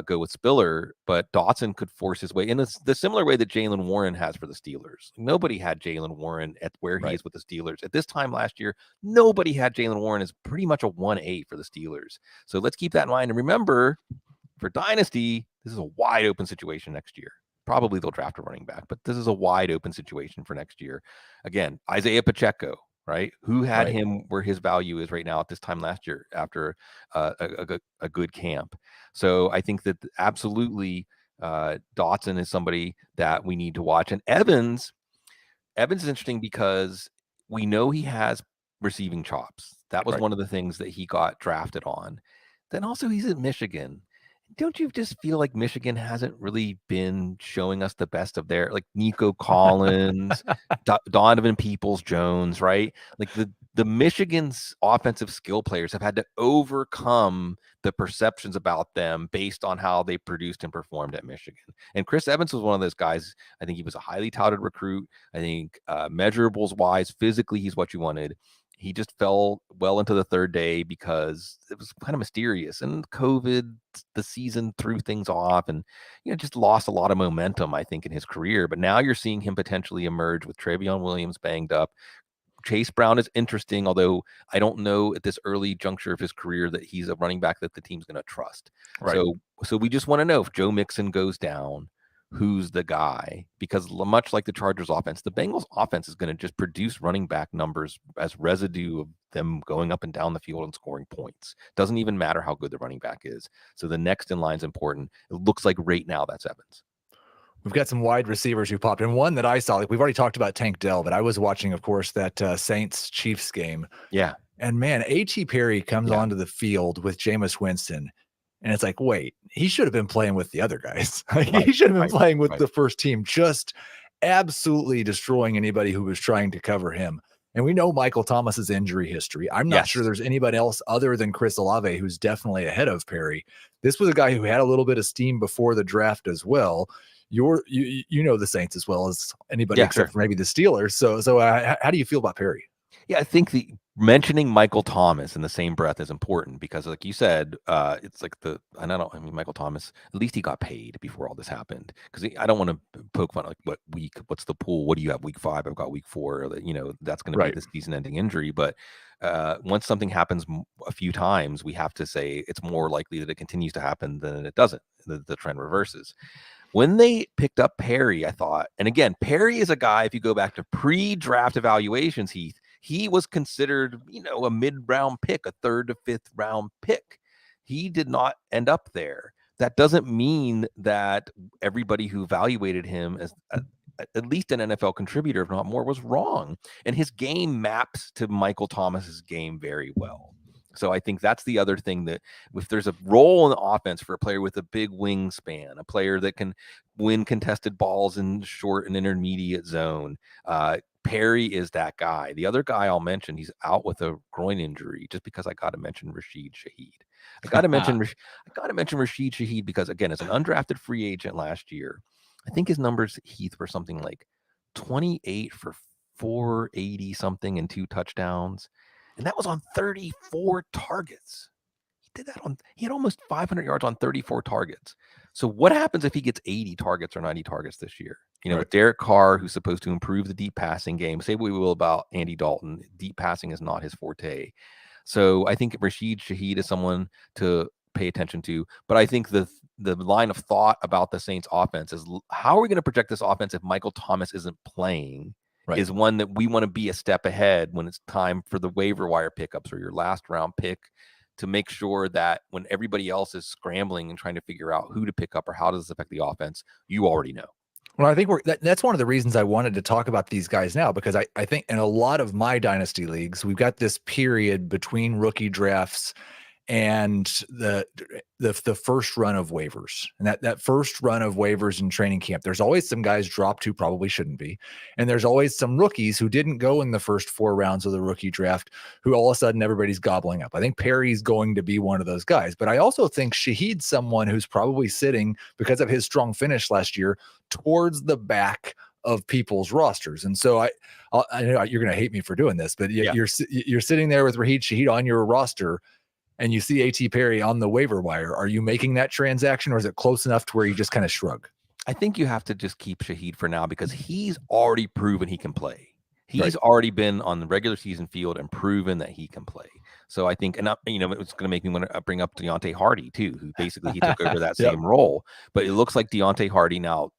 go with Spiller, but Dotson could force his way in the similar way that Jaylen Warren has for the Steelers. Nobody had Jaylen Warren at where he is with the Steelers. At this time last year, nobody had Jaylen Warren as pretty much a 1A for the Steelers. So let's keep that in mind. And remember, for Dynasty, this is a wide open situation next year. Probably they'll draft a running back, but this is a wide open situation for next year. Again, Isaiah Pacheco, right? Who had him where his value is right now at this time last year after a good camp. So I think that absolutely Dotson is somebody that we need to watch. And Evans is interesting because we know he has receiving chops. That was one of the things that he got drafted on. Then also he's at Michigan. Don't you just feel like Michigan hasn't really been showing us the best of their, like, Nico Collins, Donovan Peoples-Jones, right? Like the Michigan's offensive skill players have had to overcome the perceptions about them based on how they produced and performed at Michigan. And Chris Evans was one of those guys. I think he was a highly touted recruit. I think measurables wise, physically, he's what you wanted. He just fell well into the 3rd day because it was kind of mysterious, and COVID, the season threw things off, and just lost a lot of momentum, I think, in his career. But now you're seeing him potentially emerge with Travion Williams banged up. Chase Brown is interesting, although I don't know at this early juncture of his career that he's a running back that the team's going to trust. Right. So we just want to know if Joe Mixon goes down, who's the guy? Because much like the Chargers offense, the Bengals offense is going to just produce running back numbers as residue of them going up and down the field and scoring points. Doesn't even matter how good the running back is. So the next in line is important. It looks like right now that's Evans. We've got some wide receivers who popped in. One that I saw, like, we've already talked about Tank Dell, but I was watching, of course, that Saints-Chiefs game. Yeah. And man, A.T. Perry comes onto the field with Jameis Winston. And it's like, wait, he should have been playing with the other guys. He should have been playing with the first team, just absolutely destroying anybody who was trying to cover him. And we know Michael Thomas's injury history. I'm not sure there's anybody else other than Chris Olave who's definitely ahead of Perry. This was a guy who had a little bit of steam before the draft as well. You know the Saints as well as anybody except for maybe the Steelers. So how do you feel about Perry? Yeah, I think mentioning Michael Thomas in the same breath is important because, like you said, it's like I mean, Michael Thomas, at least he got paid before all this happened. Because I don't want to poke fun like what's the pool? What do you have? Week 5? I've got week 4. That's going to be the season-ending injury. But once something happens a few times, we have to say it's more likely that it continues to happen than it doesn't. The trend reverses. When they picked up Perry, I thought, and again, Perry is a guy, if you go back to pre-draft evaluations, he was considered, a mid-round pick, a 3rd to 5th round pick. He did not end up there. That doesn't mean that everybody who evaluated him as at least an NFL contributor, if not more, was wrong. And his game maps to Michael Thomas's game very well. So I think that's the other thing, that if there's a role in the offense for a player with a big wingspan, a player that can win contested balls in short and intermediate zone, Perry is that guy. The other guy I'll mention, he's out with a groin injury, just because I got to mention Rashid Shaheed. I got to mention Rashid Shaheed because, again, as an undrafted free agent last year, I think his numbers, Heath, were something like 28 for 480 something and 2 touchdowns. And that was on 34 targets. He had almost 500 yards on 34 targets. So what happens if he gets 80 targets or 90 targets this year? With Derek Carr, who's supposed to improve the deep passing game. Say what we will about Andy Dalton, deep passing is not his forte. So I think Rashid Shaheed is someone to pay attention to. But I think the line of thought about the Saints offense is, how are we going to project this offense if Michael Thomas isn't playing? Is one that we want to be a step ahead when it's time for the waiver wire pickups or your last round pick, to make sure that when everybody else is scrambling and trying to figure out who to pick up or how does this affect the offense, you already know. Well, I think that's one of the reasons I wanted to talk about these guys now, because I think in a lot of my dynasty leagues, we've got this period between rookie drafts and the first run of waivers, and that first run of waivers in training camp, there's always some guys dropped who probably shouldn't be, and there's always some rookies who didn't go in the first 4 rounds of the rookie draft who all of a sudden everybody's gobbling up. I think Perry's going to be one of those guys, but I also think Shaheed's someone who's probably sitting, because of his strong finish last year, towards the back of people's rosters. And so I know you're going to hate me for doing this, but you're sitting there with Rashid Shaheed on your roster, and you see A.T. Perry on the waiver wire. Are you making that transaction, or is it close enough to where you just kind of shrug? I think you have to just keep Shaheed for now, because he's already proven he can play. He's already been on the regular season field and proven that he can play. So I think, and it's going to make me want to bring up Deontay Hardy too, who basically he took over that same role. But it looks like Deontay Hardy now,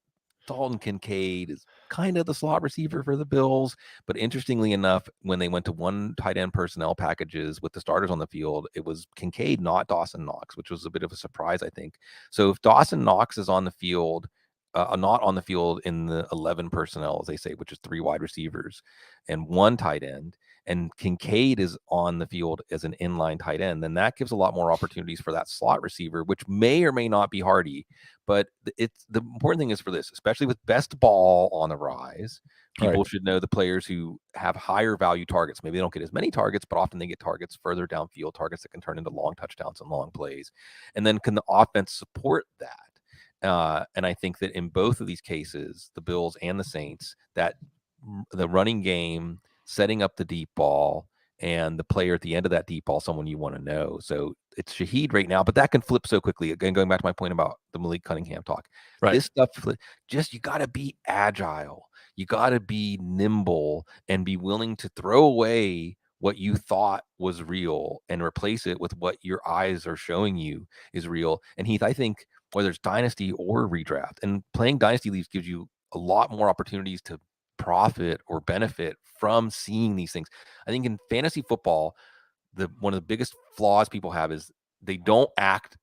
Dalton Kincaid is kind of the slot receiver for the Bills. But interestingly enough, when they went to 1 tight end personnel packages with the starters on the field, it was Kincaid, not Dawson Knox, which was a bit of a surprise, I think. So if Dawson Knox is on the field, not on the field in the 11 personnel, as they say, which is 3 wide receivers and 1 tight end, and Kincaid is on the field as an inline tight end, then that gives a lot more opportunities for that slot receiver, which may or may not be Hardy. But it's the important thing is for this, especially with best ball on the rise, people should know the players who have higher value targets. Maybe they don't get as many targets, but often they get targets further downfield, targets that can turn into long touchdowns and long plays. And then can the offense support that? And I think that in both of these cases, the Bills and the Saints, that the running game, setting up the deep ball, and the player at the end of that deep ball, someone you want to know. So it's Shaheed right now, but that can flip so quickly. Again, going back to my point about the Malik Cunningham talk, this stuff, you got to be agile. You got to be nimble and be willing to throw away what you thought was real and replace it with what your eyes are showing you is real. And Heath, I think whether it's dynasty or redraft, and playing dynasty leagues gives you a lot more opportunities to profit or benefit from seeing these things. I think in fantasy football, one of the biggest flaws people have is they don't act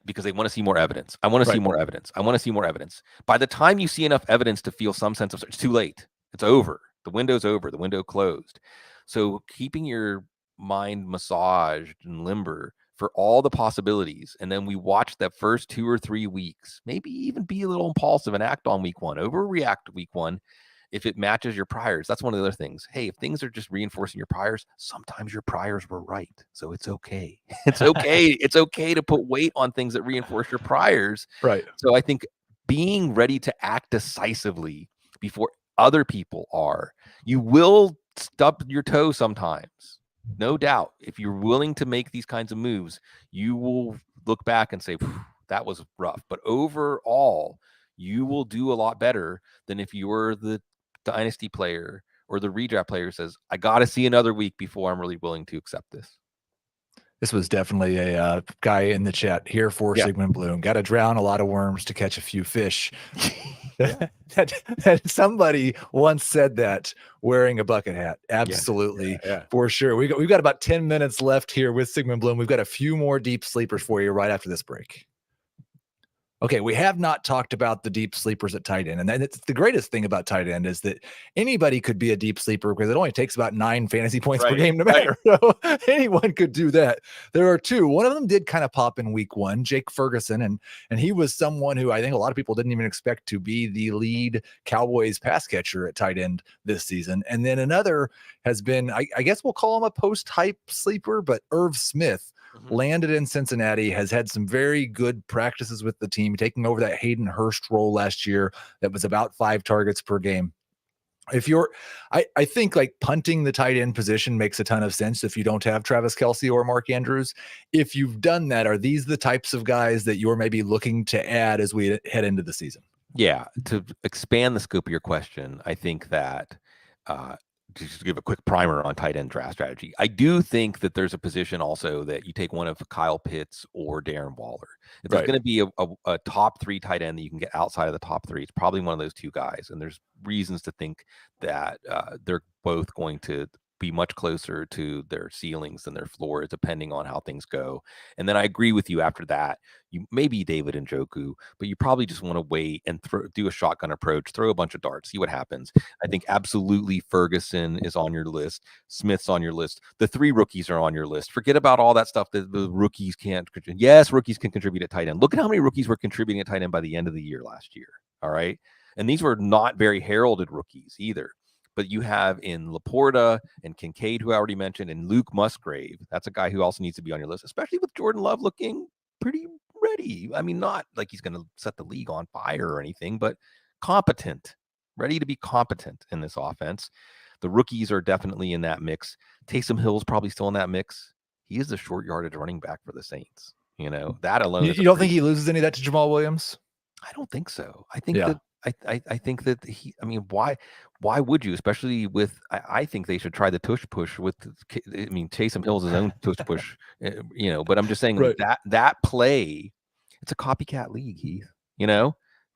because they want to see more evidence. I want to see more evidence. I want to see more evidence. By the time you see enough evidence to feel some sense of, it's too late. It's over. The window's over. The window closed. So keeping your mind massaged and limber for all the possibilities, and then we watch that first 2 or 3 weeks, maybe even be a little impulsive and act on week 1, overreact week 1, if it matches your priors. That's one of the other things. Hey, if things are just reinforcing your priors, sometimes your priors were right. So it's okay. It's okay. It's okay to put weight on things that reinforce your priors. Right. So I think being ready to act decisively before other people are, you will stub your toe sometimes. No doubt. If you're willing to make these kinds of moves, you will look back and say, that was rough. But overall, you will do a lot better than if you're the dynasty player or the redraft player who says, I got to see another week before I'm really willing to accept this. This was definitely a guy in the chat here for Sigmund Bloom. Got to drown a lot of worms to catch a few fish. that somebody once said that wearing a bucket hat. Absolutely, for sure. We've got about 10 minutes left here with Sigmund Bloom. We've got a few more deep sleepers for you right after this break. Okay, we have not talked about the deep sleepers at tight end. And it's the greatest thing about tight end is that anybody could be a deep sleeper because it only takes about 9 fantasy points per game to matter. So anyone could do that. There are two. One of them did kind of pop in week 1, Jake Ferguson. And he was someone who I think a lot of people didn't even expect to be the lead Cowboys pass catcher at tight end this season. And then another has been, I guess we'll call him a post-hype sleeper, but Irv Smith. Landed in Cincinnati, has had some very good practices with the team, taking over that Hayden Hurst role last year that was about 5 targets per game. If you're, I think like punting the tight end position makes a ton of sense if you don't have Travis Kelce or Mark Andrews. If you've done that, are these the types of guys that you're maybe looking to add as we head into the season? Yeah, to expand the scope of your question, I think that just to give a quick primer on tight end draft strategy, I do think that there's a position also that you take one of Kyle Pitts or Darren Waller. If there's going to be a top 3 tight end that you can get outside of the top 3, it's probably one of those two guys. And there's reasons to think that they're both going to be much closer to their ceilings than their floor, depending on how things go. And then I agree with you after that. You maybe David Njoku, but you probably just want to wait and do a shotgun approach, throw a bunch of darts, see what happens. I think absolutely Ferguson is on your list. Smith's on your list. The 3 rookies are on your list. Forget about all that stuff that the rookies can't contribute. Yes, rookies can contribute at tight end. Look at how many rookies were contributing at tight end by the end of the year last year. All right. And these were not very heralded rookies either. But you have in Laporta and Kincaid, who I already mentioned, and Luke Musgrave. That's a guy who also needs to be on your list, especially with Jordan Love looking pretty ready. I mean, not like he's going to set the league on fire or anything, but competent, ready to be competent in this offense. The rookies are definitely in that mix. Taysom Hill's probably still in that mix. He is the short yardage running back for the Saints. You know, that alone. You don't think he loses any of that to Jamal Williams? I don't think so. I think that I think that why would you, especially with, I think they should try the tush push with, Taysom Hill's his own tush push, but I'm just saying that play, it's a copycat league, Heath,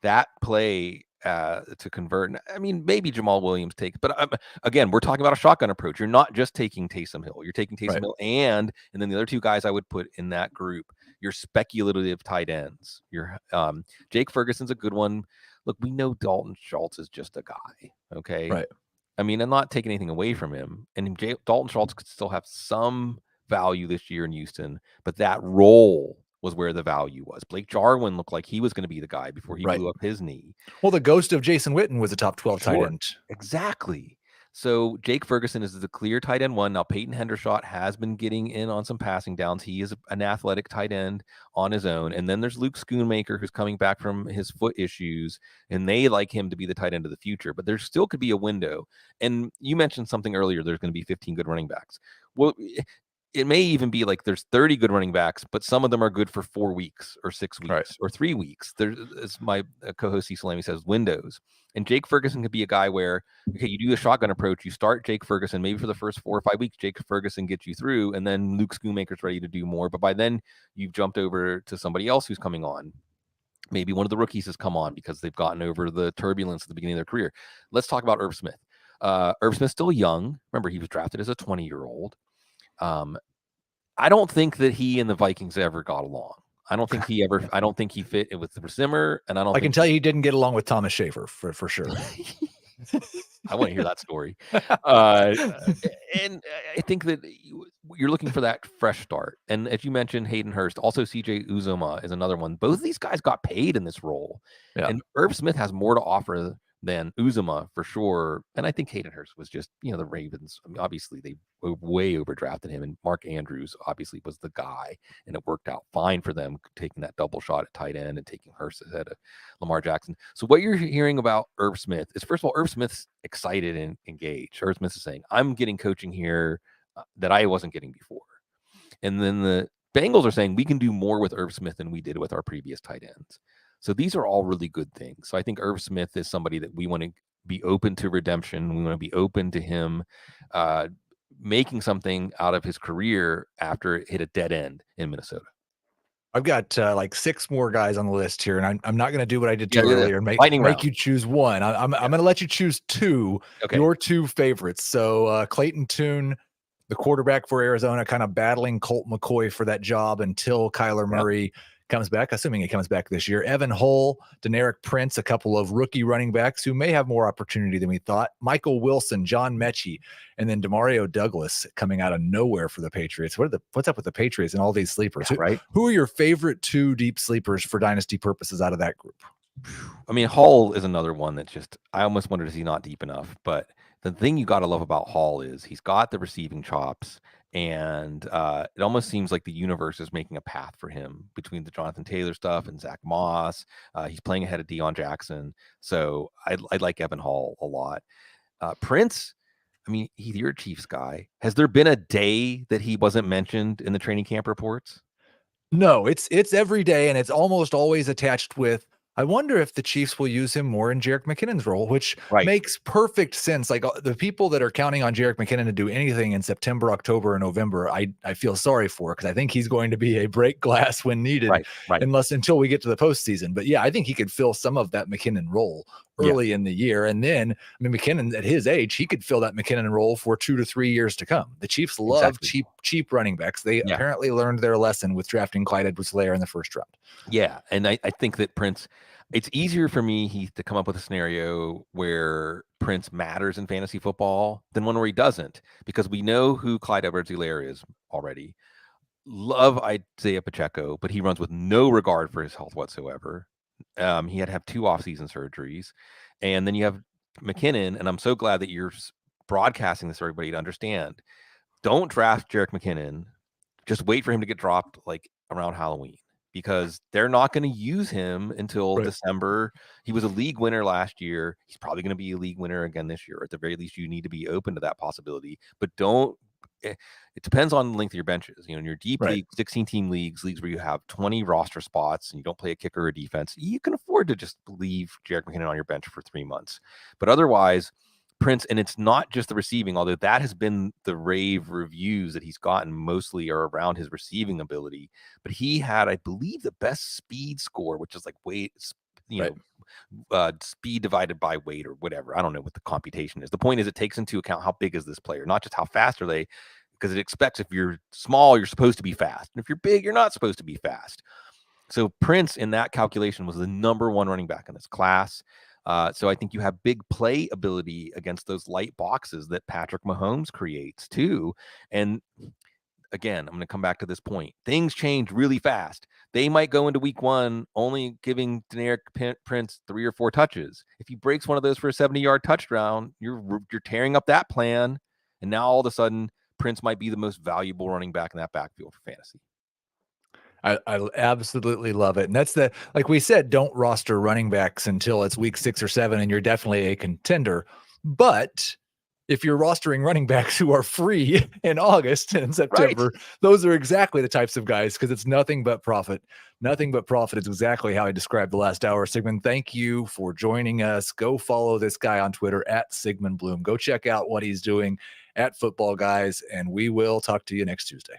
that play to convert. I mean, maybe Jamal Williams takes, but again, we're talking about a shotgun approach. You're not just taking Taysom Hill. You're taking Taysom Hill and then the other 2 guys I would put in that group, your speculative tight ends. Your Jake Ferguson's a good one. Look, we know Dalton Schultz is just a guy, okay? Right. I mean, I'm not taking anything away from him. And Dalton Schultz could still have some value this year in Houston, but that role was where the value was. Blake Jarwin looked like he was going to be the guy before he blew up his knee. Well, the ghost of Jason Witten was a top 12 tight end. Exactly. So Jake Ferguson is the clear tight end 1. Now, Peyton Hendershot has been getting in on some passing downs. He is an athletic tight end on his own. And then there's Luke Schoonmaker, who's coming back from his foot issues, and they like him to be the tight end of the future. But there still could be a window. And you mentioned something earlier, there's going to be 15 good running backs. Well, it may even be like there's 30 good running backs, but some of them are good for 4 weeks or 6 weeks or 3 weeks. There's, as my co-host C. Salami says, windows. And Jake Ferguson could be a guy where, okay, you do a shotgun approach, you start Jake Ferguson, maybe for the first 4 or 5 weeks, Jake Ferguson gets you through, and then Luke Schoonmaker's ready to do more. But by then, you've jumped over to somebody else who's coming on. Maybe one of the rookies has come on because they've gotten over the turbulence at the beginning of their career. Let's talk about Irv Smith. Irv Smith's still young. Remember, he was drafted as a 20-year-old. I don't think that he and the Vikings ever got along. I don't think he fit with the Zimmer, and I can tell you he didn't get along with Thomas Schaefer for sure. I want to hear that story. And I think that you're looking for that fresh start. And as you mentioned, Hayden Hurst, also CJ Uzomah is another one. Both of these guys got paid in this role. Yeah. And Irv Smith has more to offer than Uzuma for sure. And I think Hayden Hurst was just, the Ravens. I mean, obviously they way overdrafted him, and Mark Andrews obviously was the guy, and it worked out fine for them taking that double shot at tight end and taking Hurst ahead of Lamar Jackson. So what you're hearing about Irv Smith is, first of all, Irv Smith's excited and engaged. Irv Smith is saying, I'm getting coaching here that I wasn't getting before. And then the Bengals are saying we can do more with Irv Smith than we did with our previous tight ends. So these are all really good things. So I think Irv Smith is somebody that we want to be open to redemption. We want to be open to him making something out of his career after it hit a dead end in Minnesota. I've got like 6 more guys on the list here, and I'm not going to do what I did earlier and make you choose one. I'm going to let you choose 2, your 2 favorites. So Clayton Tune, the quarterback for Arizona, kind of battling Colt McCoy for that job until Kyler Murray comes back, assuming he comes back this year. Evan Hull, Deneric Prince, a couple of rookie running backs who may have more opportunity than we thought. Michael Wilson, John Mechie, and then Demario Douglas coming out of nowhere for the Patriots. What's up with the Patriots and all these sleepers? Yeah, right? Who are your favorite 2 deep sleepers for dynasty purposes out of that group? I mean, Hull is another one that's just, I almost wondered, is he not deep enough? But the thing you got to love about Hull is he's got the receiving chops, and it almost seems like the universe is making a path for him between the Jonathan Taylor stuff and Zach Moss. He's playing ahead of Deion Jackson. So I like Evan Hull a lot. Prince, I mean, you're a Chiefs guy. Has there been a day that he wasn't mentioned in the training camp reports? No, it's every day, and it's almost always attached with, I wonder if the Chiefs will use him more in Jerick McKinnon's role, which makes perfect sense. Like the people that are counting on Jerick McKinnon to do anything in September, October, and November, I feel sorry for, because I think he's going to be a break glass when needed, until we get to the postseason. But yeah, I think he could fill some of that McKinnon role early in the year. And then, I mean, McKinnon at his age, he could fill that McKinnon role for 2 to 3 years to come. The Chiefs love cheap running backs. They apparently learned their lesson with drafting Clyde Edwards-Helaire in the first round. Yeah, and I think that Prince, it's easier for me, Heath, to come up with a scenario where Prince matters in fantasy football than one where he doesn't, because we know who Clyde Edwards-Helaire is already. Love Isaiah Pacheco, but he runs with no regard for his health whatsoever. He had to have 2 offseason surgeries. And then you have McKinnon, and I'm so glad that you're broadcasting this for everybody to understand. Don't draft Jerick McKinnon. Just wait for him to get dropped like around Halloween, because they're not going to use him until December. He was a league winner last year. He's probably going to be a league winner again this year. At the very least, you need to be open to that possibility. But it depends on the length of your benches. In your deep league, 16-team leagues where you have 20 roster spots and you don't play a kicker or a defense, you can afford to just leave Jerick McKinnon on your bench for 3 months. But otherwise, Prince, and it's not just the receiving, although that has been the rave reviews that he's gotten mostly are around his receiving ability. But he had, I believe, the best speed score, which is like speed divided by weight or whatever. I don't know what the computation is. The point is, it takes into account how big is this player, not just how fast are they, because it expects if you're small, you're supposed to be fast. And if you're big, you're not supposed to be fast. So Prince in that calculation was the number 1 running back in this class. So I think you have big play ability against those light boxes that Patrick Mahomes creates too. And again, I'm going to come back to this point. Things change really fast. They might go into week 1 only giving Deneric Prince 3 or 4 touches. If he breaks one of those for a 70-yard touchdown, you're tearing up that plan. And now all of a sudden, Prince might be the most valuable running back in that backfield for fantasy. I absolutely love it. And that's like we said, don't roster running backs until it's week 6 or 7 and you're definitely a contender. But if you're rostering running backs who are free in August and September, those are exactly the types of guys, because it's nothing but profit. Nothing but profit is exactly how I described the last hour. Sigmund, thank you for joining us. Go follow this guy on Twitter at Sigmund Bloom. Go check out what he's doing at Footballguys, and we will talk to you next Tuesday.